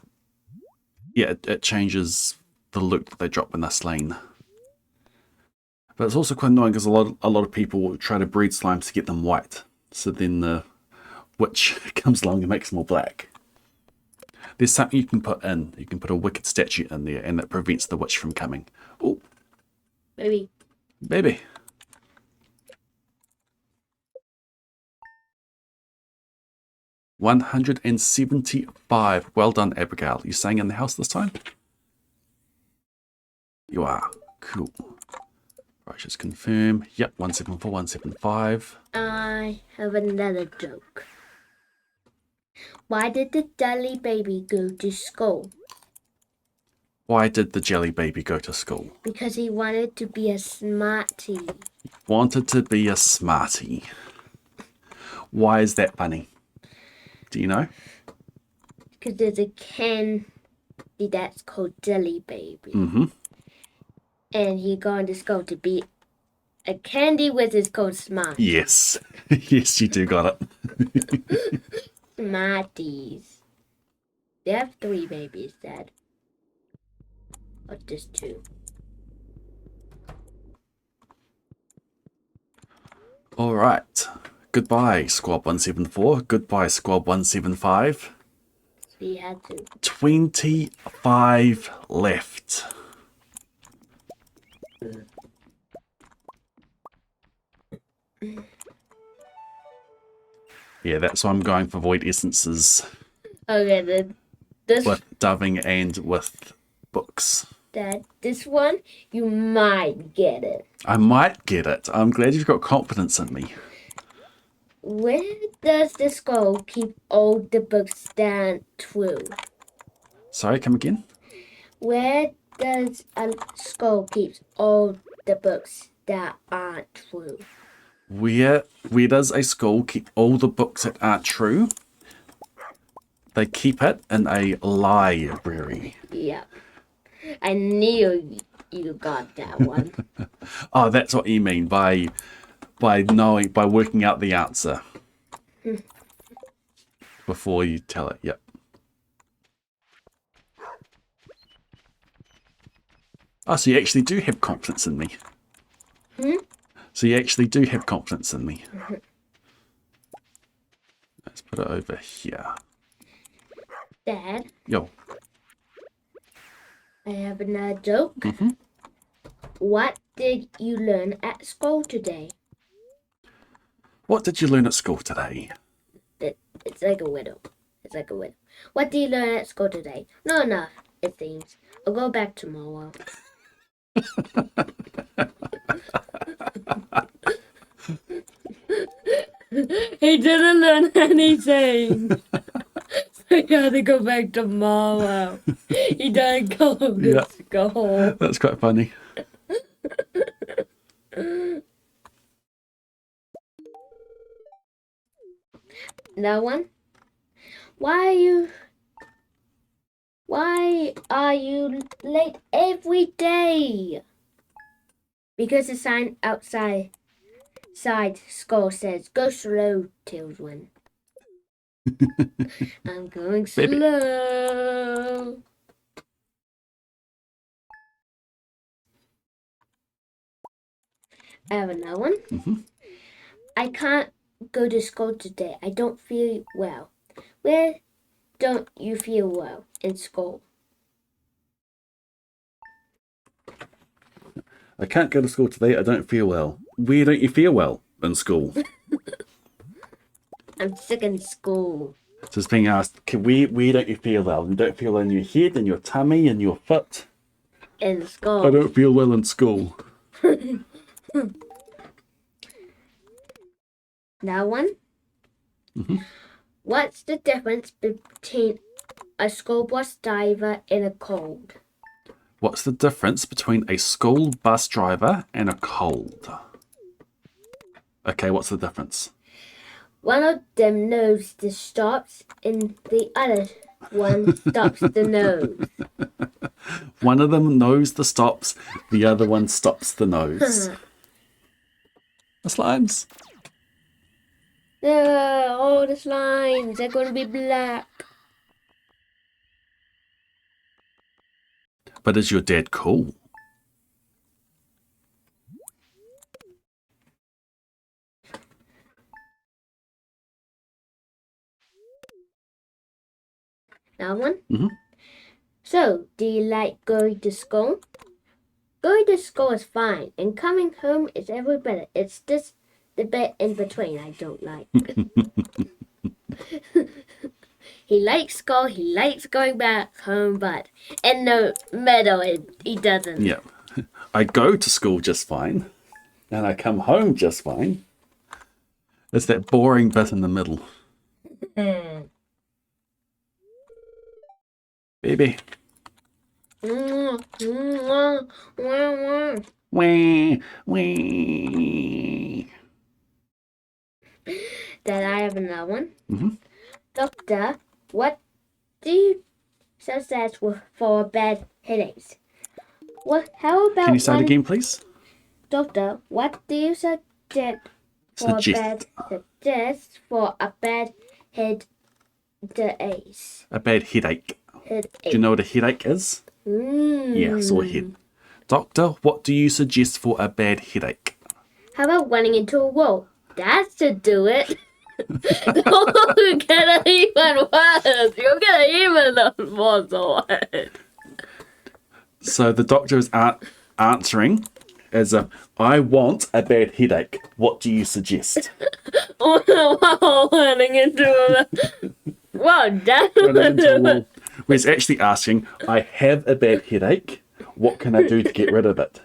changes the loot that they drop when they're slain. But it's also quite annoying because a lot of people try to breed slimes to get them white. So then the witch comes along and makes them all black. There's something you can put in. You can put a wicked statue in there, and that prevents the witch from coming. Oh, Baby. baby. $175. Well done, Abigail. You staying in the house this time? You are. Cool. Right, just confirm. Yep, 174, 175. I have another joke. Why did the jelly baby go to school? Why did the jelly baby go to school? Because he wanted to be a smarty. Wanted to be a smarty. Why is that funny? Do you know? Because there's a candy that's called Jelly Baby. Mm-hmm. And he going to school to be a candy which is called Smarty. Yes. Yes, you do got it. Smarties. They have 3 babies, Dad. Or just 2. All right. Goodbye, Squad 174. Goodbye, Squad 175. We had to. 25 left. Yeah, that's why I'm going for void essences. Okay, then this With doving and with books. Dad, this one you might get it. I might get it. I'm glad you've got confidence in me. Where does the skull keep all the books that true? Sorry, come again? Where does a skull keep all the books that aren't true? Where does a school keep all the books that aren't true? They keep it in a library. Yep. I knew you got that one. Oh, that's what you mean by working out the answer before you tell it. Yep. Oh, so you actually do have confidence in me. So you actually do have confidence in me. Let's put it over here. Dad, Yo. I have another joke. What did you learn at school today? What did you learn at school today? It's like a riddle. It's like a riddle. What did you learn at school today? Not enough, it seems. I'll go back tomorrow. He didn't learn anything. So he had to go back tomorrow. He didn't go to school. That's quite funny. That one? Why are you late every day? Because the sign outside school says, go slow, children. I'm going Baby. slow. I have another one. I can't go to school today. I don't feel well. Where don't you feel well in school? I can't go to school today. I don't feel well. Where don't you feel well in school? I'm sick in school. So it's being asked, where don't you feel well? You don't feel well in your head, in your tummy, in your foot? In school. I don't feel well in school. That one? What's the difference between a school bus driver and a cold? What's the difference between a school bus driver and a cold? Okay, what's the difference? One of them knows the stops and the other one stops the nose. One of them knows the stops, the other one stops the nose. The slimes. All the slimes are going to be black. But is your dad cool? That one? Mm-hmm. So, do you like going to school? Going to school is fine, and coming home is every better. It's just the bit in between I don't like. He likes school, he likes going back home, but in the middle, he doesn't. Yeah. I go to school just fine, and I come home just fine. It's that boring bit in the middle. Baby. Wah, wah. Then I have another one. Mm-hmm. Doctor, what do you suggest for bad headaches? How about Can you say it again, please? Doctor, what do you suggest for a bad headache? A bad headache. Headache. Do you know what a headache is? Yeah, sore head. Doctor, what do you suggest for a bad headache? How about running into a wall? That should do it. Don't get it even worse. You'll get it even worse. So the doctor is answering as a, I want a bad headache. What do you suggest? Running into a well, that's Running into a wall. Where he's actually asking, I have a bad headache. What can I do to get rid of it?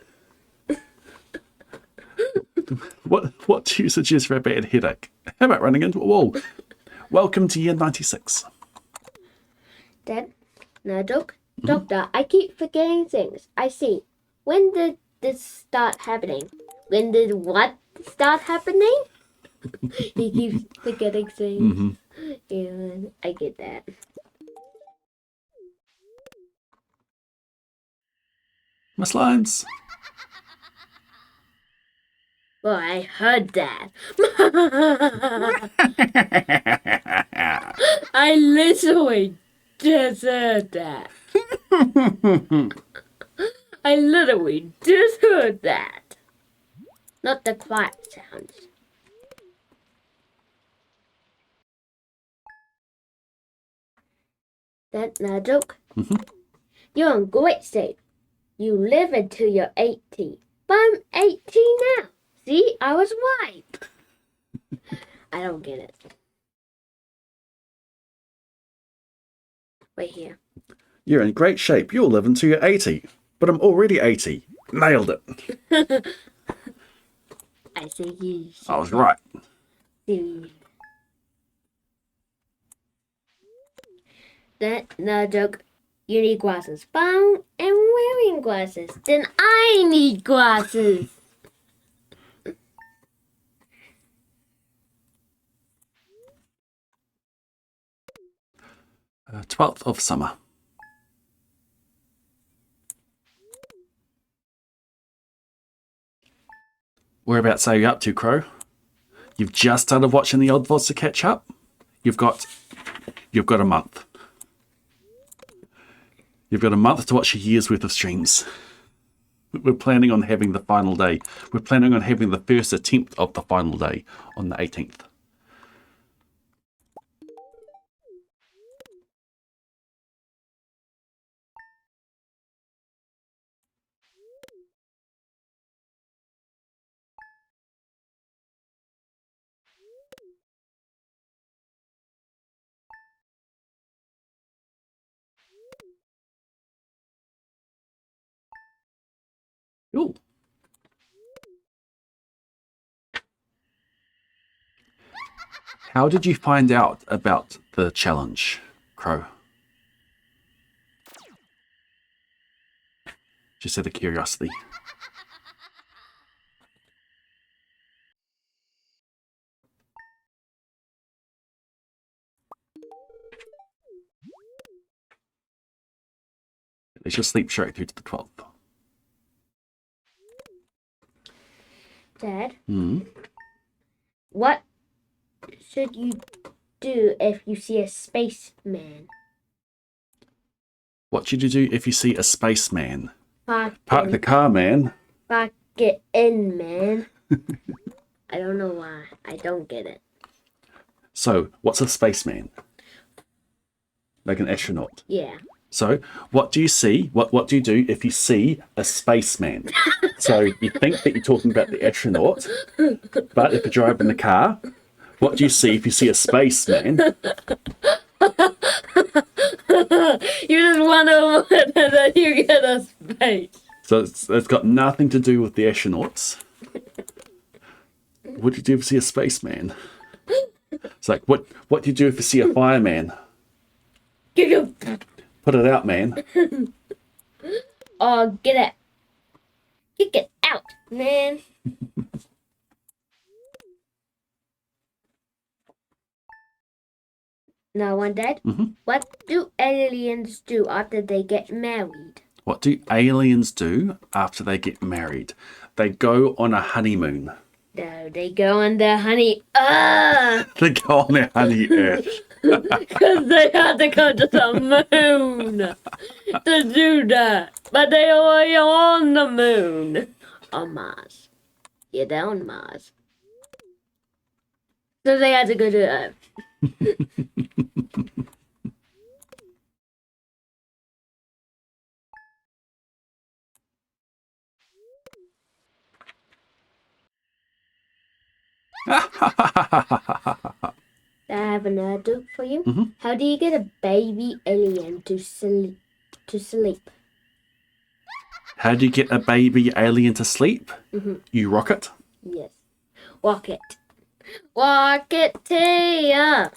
What do you suggest for a bad headache? How about running into a wall? Welcome to year 96. Dad, no, Doctor, I keep forgetting things. I see. When did this start happening? When did what start happening? He keeps forgetting things. Yeah, I get that. My slimes. Well, I heard that. I literally just heard that. I literally just heard that. Not the quiet sounds. That's not a joke. You're in great shape. You live until you're 80. But I'm 18 now. See, I was right. I don't get it. Wait here. You're in great shape. You'll live until you're 80. But I'm already 80. Nailed it. I say you. I was right. That no joke. You need glasses. But I'm wearing glasses. Then I need glasses. 12th of summer. Whereabouts are you up to, Crow? You've just started watching the old VODs to catch up? You've got a month. You've got a month to watch a year's worth of streams. We're planning on having the final day. We're planning on having the first attempt of the final day on the 18th. Ooh. How did you find out about the challenge, Crow? Just out of curiosity. Let's just sleep straight through to the 12th. Dad, what should you do if you see a spaceman? What should you do if you see a spaceman? Park the car, man. Park it in, man. I don't know why. I don't get it. So, what's a spaceman? Like an astronaut. Yeah. So, what do you see? What do you do if you see a spaceman? So, you think that you're talking about the astronaut, but if you're driving the car, what do you see if you see a spaceman? You just wonder and then you get a space. So, it's got nothing to do with the astronauts. What do you do if you see a spaceman? It's like, what do you do if you see a fireman? Put it out, man. Oh, get it. Kick it out, man. Now, one dad. What do aliens do after they get married? What do aliens do after they get married? They go on a honeymoon. No, they go on their honey. They go on their honey earth. Because they had to go to the moon to do that. But they are already on the moon. On Mars. Yeah, they're on Mars. So they had to go to Earth. I have another joke for you. How do you get a baby alien to sleep? How do you get a baby alien to sleep? You rock it. Yes. Walk it. Walk it to ya.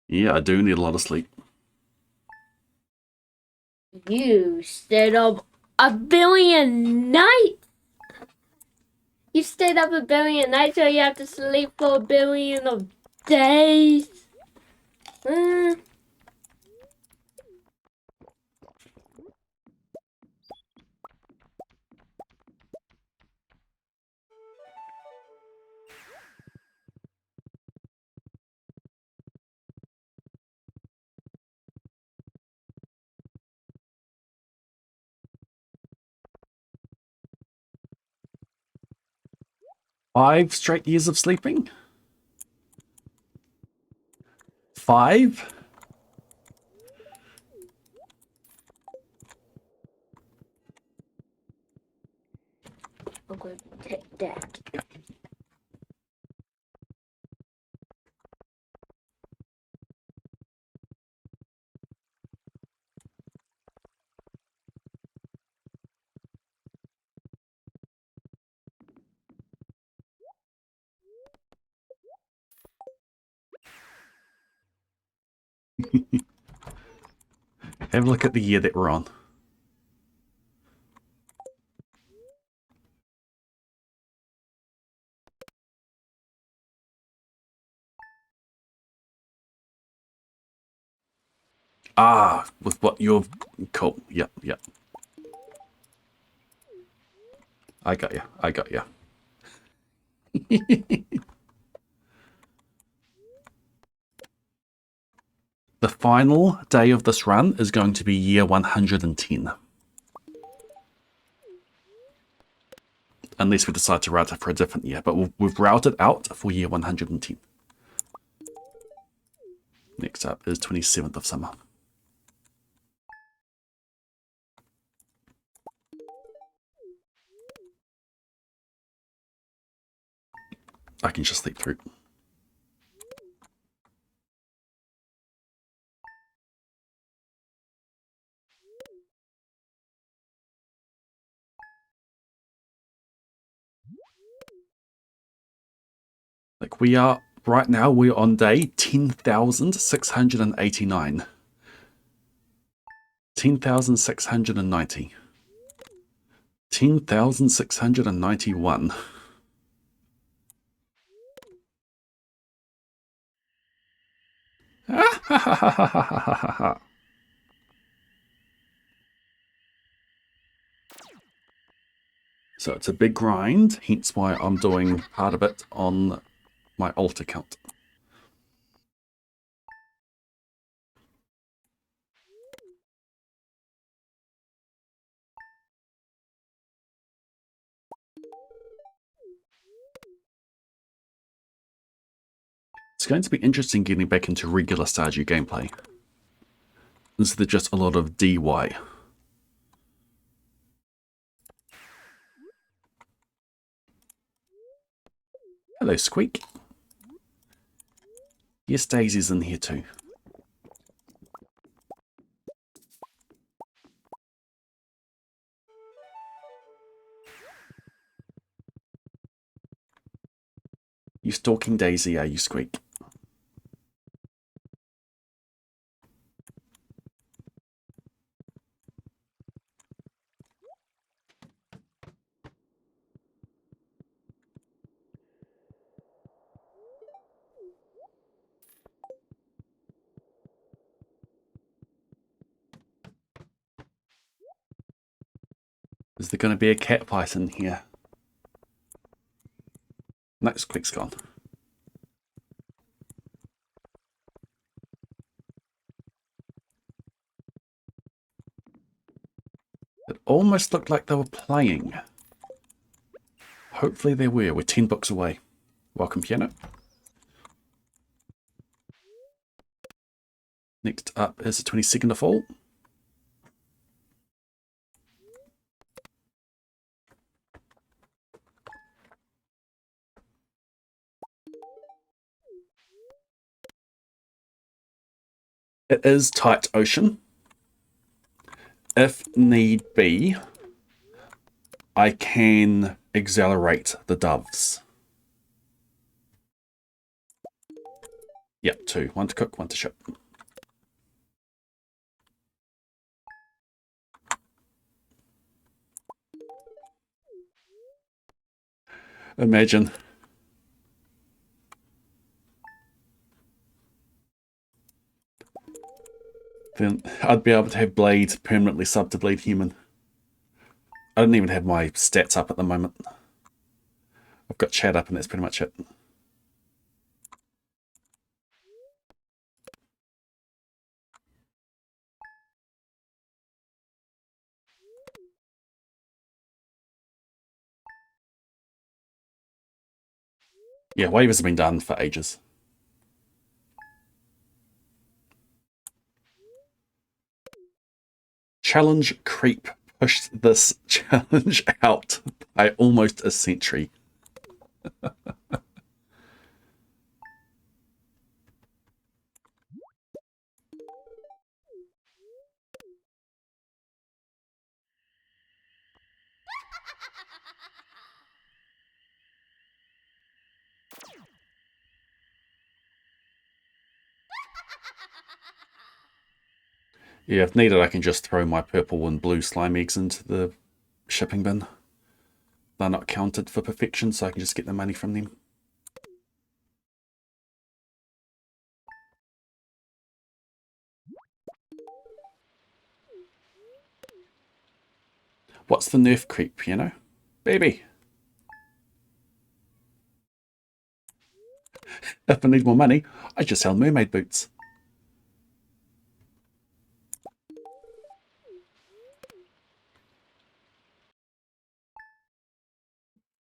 Yeah, I do need a lot of sleep. You stayed up a billion nights. You stayed up a billion nights, so you have to sleep for a billion of days. 5 straight years of sleeping? 5? I'm going to take that. Have a look at the year that we're on. Ah, with what you're... Cool. Yep, yep. I got you. I got you. The final day of this run is going to be year 110. Unless we decide to route it for a different year. But we've routed out for year 110. Next up is 27th of summer. I can just sleep through. Like we are, right now, we're on day 10,689. 10,690. 10,691. So it's a big grind, hence why I'm doing part of it on my alt account. It's going to be interesting getting back into regular Stardew gameplay, instead of just a lot of DY. Hello, Squeak. Yes, Daisy's in here too. You stalking Daisy, are you, Squeak? Is there going to be a cat fight in here? No, Squeak's gone. It almost looked like they were playing. Hopefully they were. We're 10 books away. Welcome, Piano. Next up is the 22nd of fall. It is tight ocean. If need be, I can accelerate the doves. Yep, 2. 1 to cook, 1 to ship. Imagine. Then I'd be able to have Blade permanently sub to BlaDeHuman. I don't even have my stats up at the moment. I've got chat up and that's pretty much it. Yeah, waivers have been done for ages. Challenge creep pushed this challenge out by almost a century. Yeah, if needed, I can just throw my purple and blue slime eggs into the shipping bin. They're not counted for perfection, so I can just get the money from them. What's the nerf creep, you know? Baby! If I need more money, I just sell mermaid boots.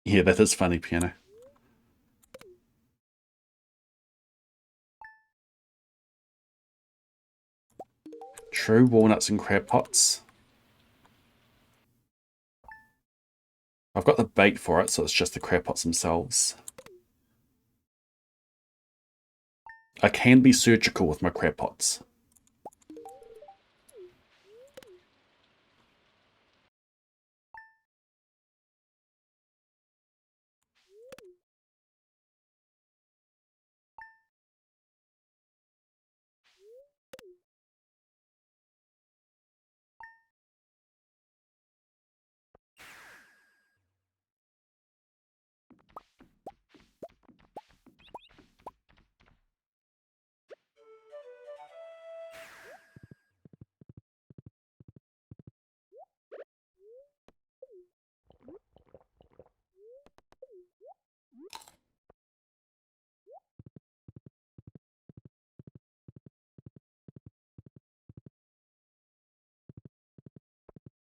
Yeah, that is funny, piano. True, walnuts and crab pots. I've got the bait for it, so it's just the crab pots themselves. I can be surgical with my crab pots.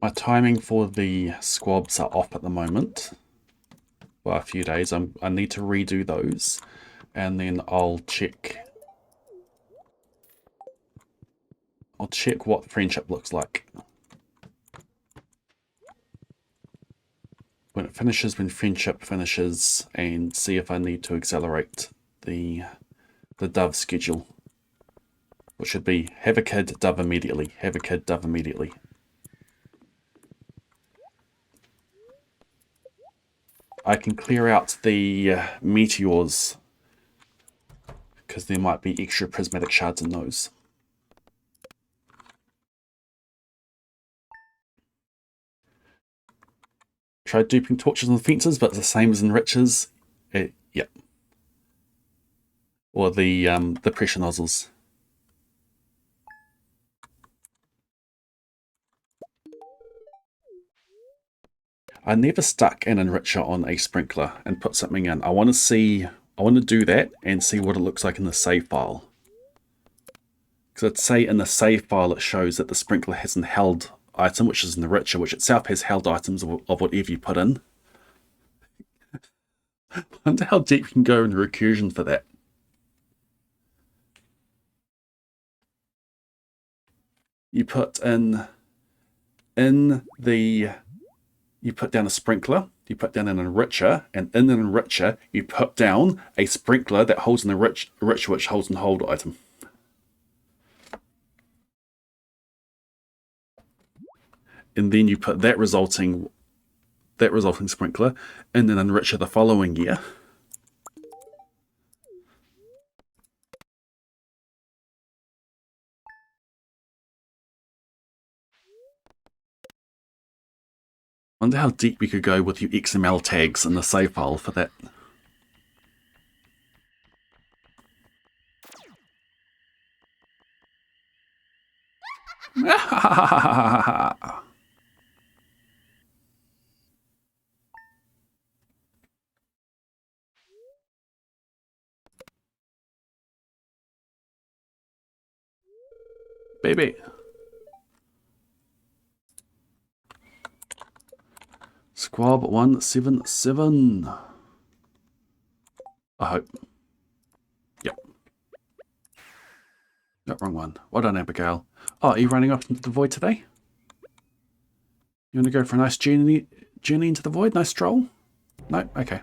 My timing for the squabs are off at the moment. For a few days. I need to redo those. And then I'll check what friendship looks like. When friendship finishes, and see if I need to accelerate the dove schedule. Which should be have a kid, dove immediately. Have a kid, dove immediately. I can clear out the meteors because there might be extra prismatic shards in those. Tried duping torches on the fences, but it's the same as in Riches. Yep. Or the pressure nozzles. I never stuck an enricher on a sprinkler and put something in. I want to do that and see what it looks like in the save file. Because I'd say in the save file it shows that the sprinkler hasn't held item, which is an enricher, which itself has held items of whatever you put in. I wonder how deep you can go in recursion for that. You put you put down a sprinkler, you put down an enricher, and in an enricher, you put down a sprinkler that holds an enricher which holds an hold item. And then you put that resulting sprinkler in an enricher the following year. Wonder how deep we could go with your XML tags in the save file for that. Baby. Squab 177. I hope. Yep. No, wrong one. Well done, Abigail. Oh, are you running off into the void today? You want to go for a nice journey into the void? Nice stroll? No? Okay.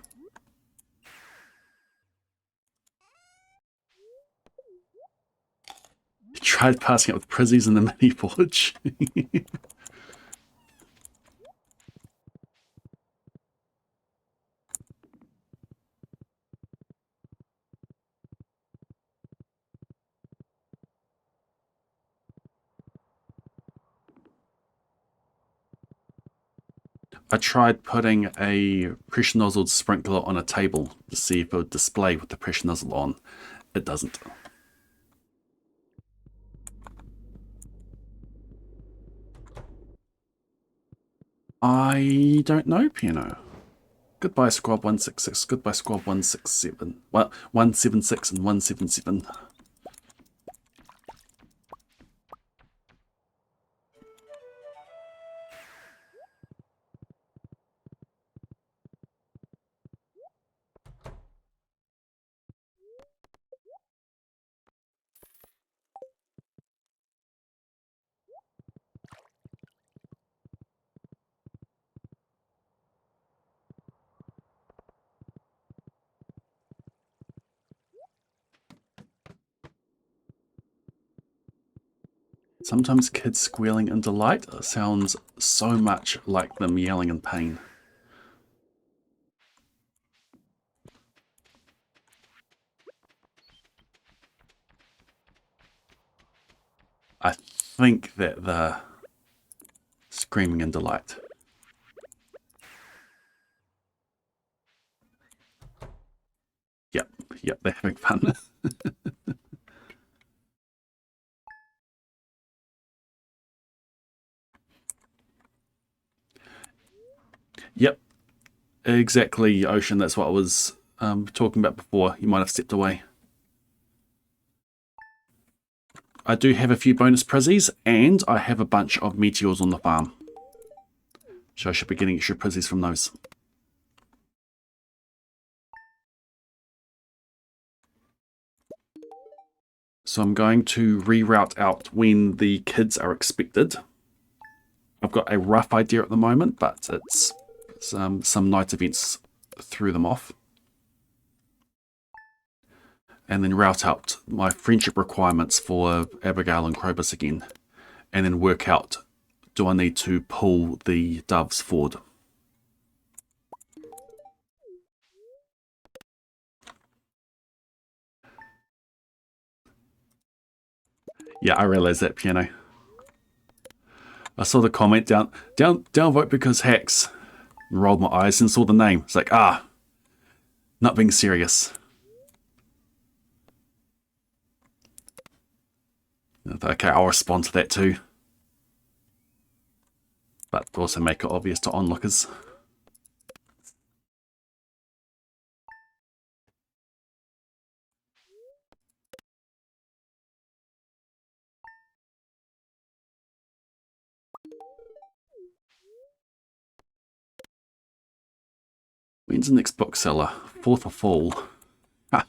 You tried passing it with Prizzies in the mini forge. I tried putting a pressure nozzled sprinkler on a table to see if it would display with the pressure nozzle on. It doesn't. I don't know, Piano. Goodbye, Squad 166. Goodbye, Squad 167. Well, 176 and 177. Sometimes kids squealing in delight sounds so much like them yelling in pain. I think that they're screaming in delight. Yep, they're having fun. Yep, exactly, Ocean. That's what I was talking about before. You might have stepped away. I do have a few bonus prizzies, and I have a bunch of meteors on the farm. So I should be getting extra prizzies from those. So I'm going to reroute out when the kids are expected. I've got a rough idea at the moment, but it's some night events threw them off. And then route out my friendship requirements for Abigail and Krobus again. And then work out, do I need to pull the doves forward? Yeah, I realize that, Piano. I saw the comment down vote because hacks. Rolled my eyes and saw the name. It's like, not being serious. Okay, I'll respond to that too. But also make it obvious to onlookers. When's the next book seller? 4th of fall. Ha.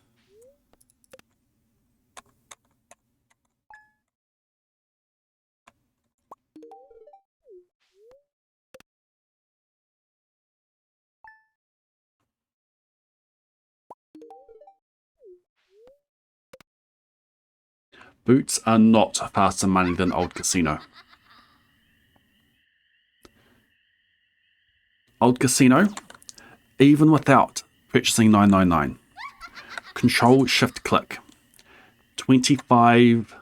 Boots are not faster money than Old Casino. Old Casino, even without purchasing 999. Control Shift Click. 25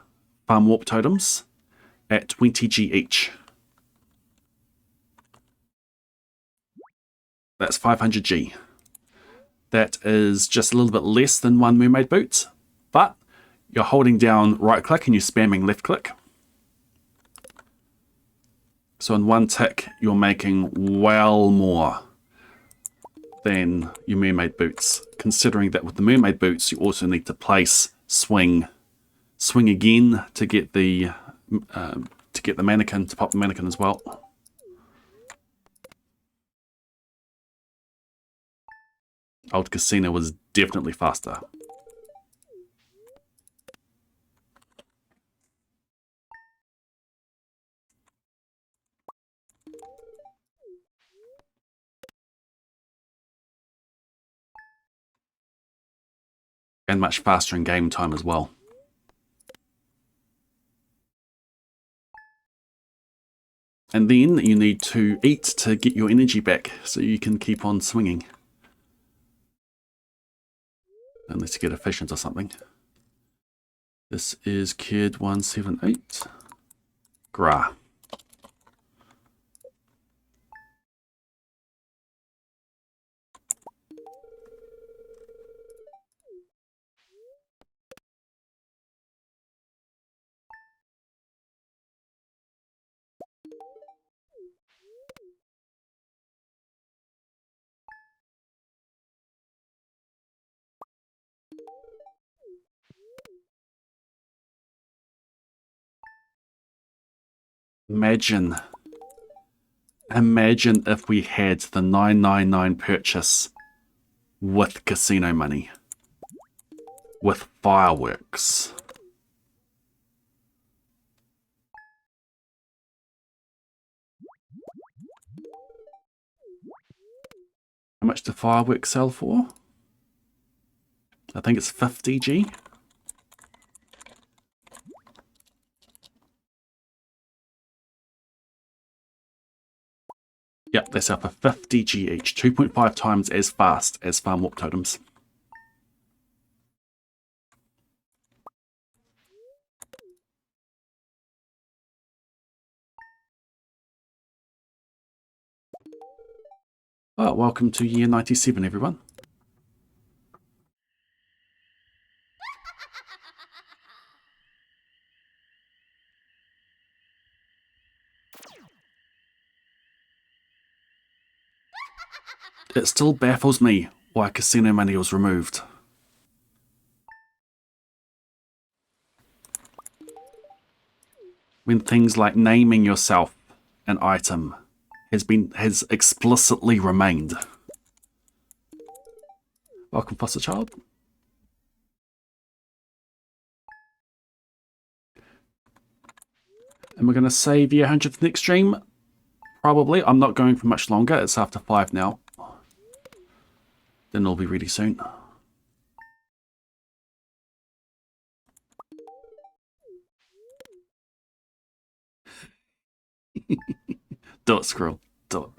farm warp totems at 20G each. That's 500G. That is just a little bit less than one mermaid boot, but you're holding down right click and you're spamming left click. So in one tick, you're making well more than your mermaid boots, considering that with the mermaid boots, you also need to place swing again to get the mannequin, to pop the mannequin as well. Old Casino was definitely faster. And much faster in game time as well. And then you need to eat to get your energy back so you can keep on swinging. Unless you get efficient or something. This is Kid 178. Gra. Imagine if we had the 999 purchase with casino money. With fireworks. How much do fireworks sell for? I think it's 50G. Yep, they sell for 50G each, 2.5 times as fast as farm walk totems. Oh, welcome to year 97, everyone. It still baffles me why casino money was removed. When things like naming yourself an item has explicitly remained. Welcome, foster child. And we're going to save year 100th next stream. Probably. I'm not going for much longer. It's after 5 now. Then it'll be ready soon. Do it, Squirrel. Do it.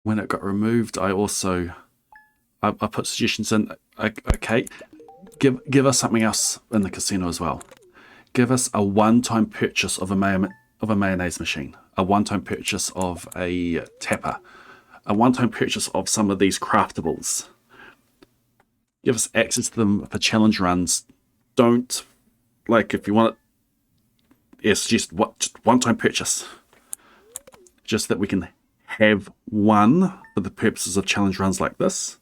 When it got removed, I also I put suggestions in. Okay, give us something else in the casino as well. Give us a one-time purchase of a mayonnaise machine, a one-time purchase of a tapper, a one-time purchase of some of these craftables. Give us access to them for challenge runs. Don't, like, if you want it, yes, just one-time purchase. Just that we can have one for the purposes of challenge runs like this,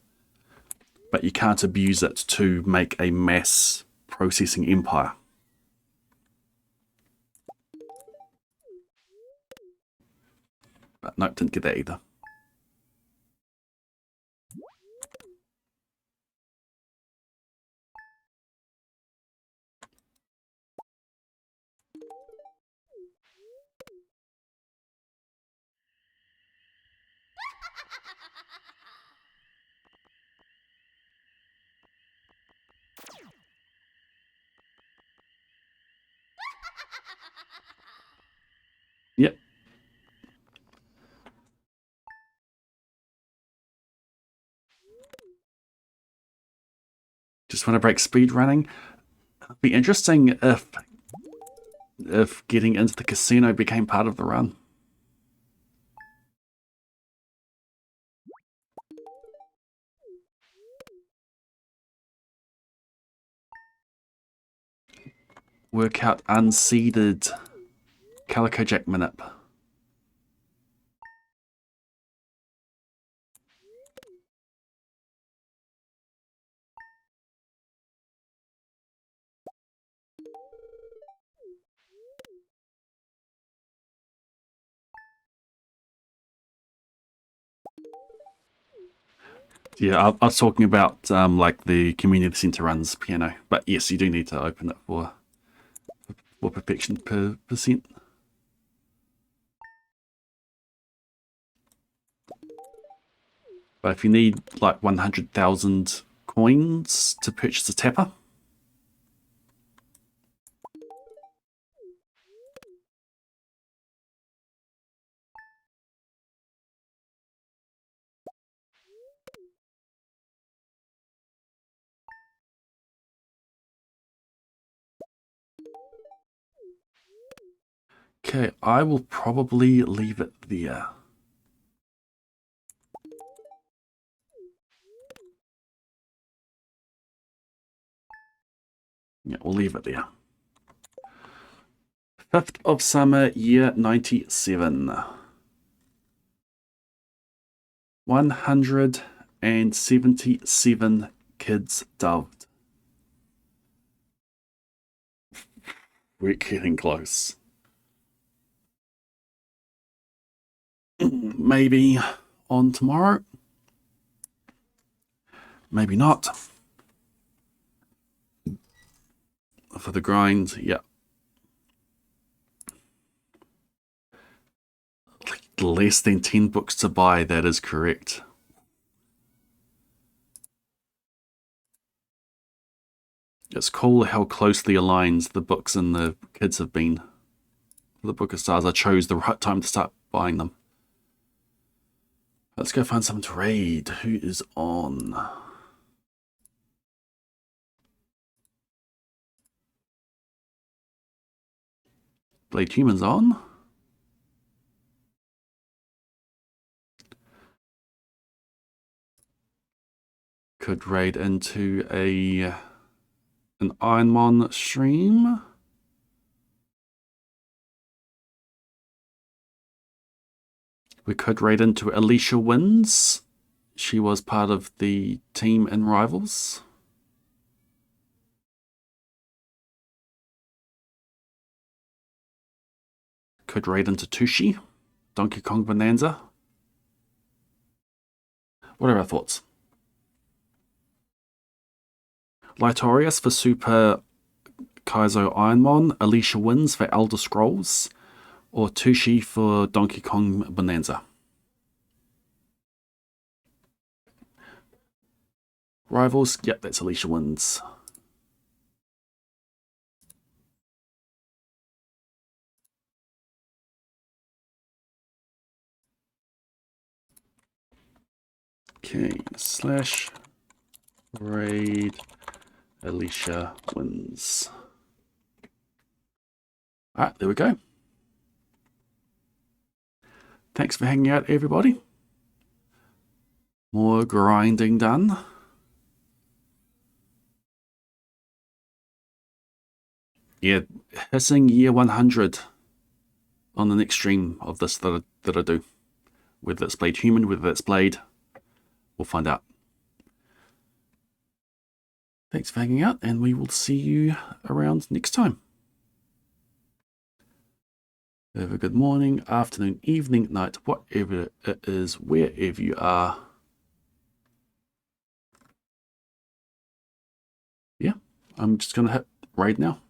but you can't abuse it to make a mass processing empire. But nope, didn't get that either. Yep. Just want to break speed running. It'd be interesting if getting into the casino became part of the run. Work out unseeded Calico Jack Minip. Yeah, I was talking about like the community center runs piano, but yes, you do need to open it for perfection percent. But if you need like 100,000 coins to purchase a tapper, okay, I will probably leave it there. Yeah, we'll leave it there. 5th of summer, year 97. 177 kids dubbed. We're getting close. Maybe on tomorrow. Maybe not. For the grind, yeah. Less than 10 books to buy, that is correct. It's cool how closely aligned the books and the kids have been. For the Book of Stars, I chose the right time to start buying them. Let's go find someone to raid. Who is on? BlaDeHuman's on. Could raid into an Ironmon stream. We could raid into Alicia Wins. She was part of the team in Rivals. Could raid into Tushi, Donkey Kong Bonanza. What are our thoughts? Litorius for Super Kaizo Ironmon, Alicia Wins for Elder Scrolls, or Tushi for Donkey Kong Bonanza. Rivals, yep, that's Alicia Wins. Okay, slash raid Alicia Wins. Alright, there we go. Thanks for hanging out, everybody. More grinding done. Yeah, hitting year 100 on the next stream of this that I do. Whether it's BlaDeHuman, whether it's Blade, we'll find out. Thanks for hanging out, and we will see you around next time. Have a good morning, afternoon, evening, night, whatever it is, wherever you are. Yeah, I'm just going to hit raid now.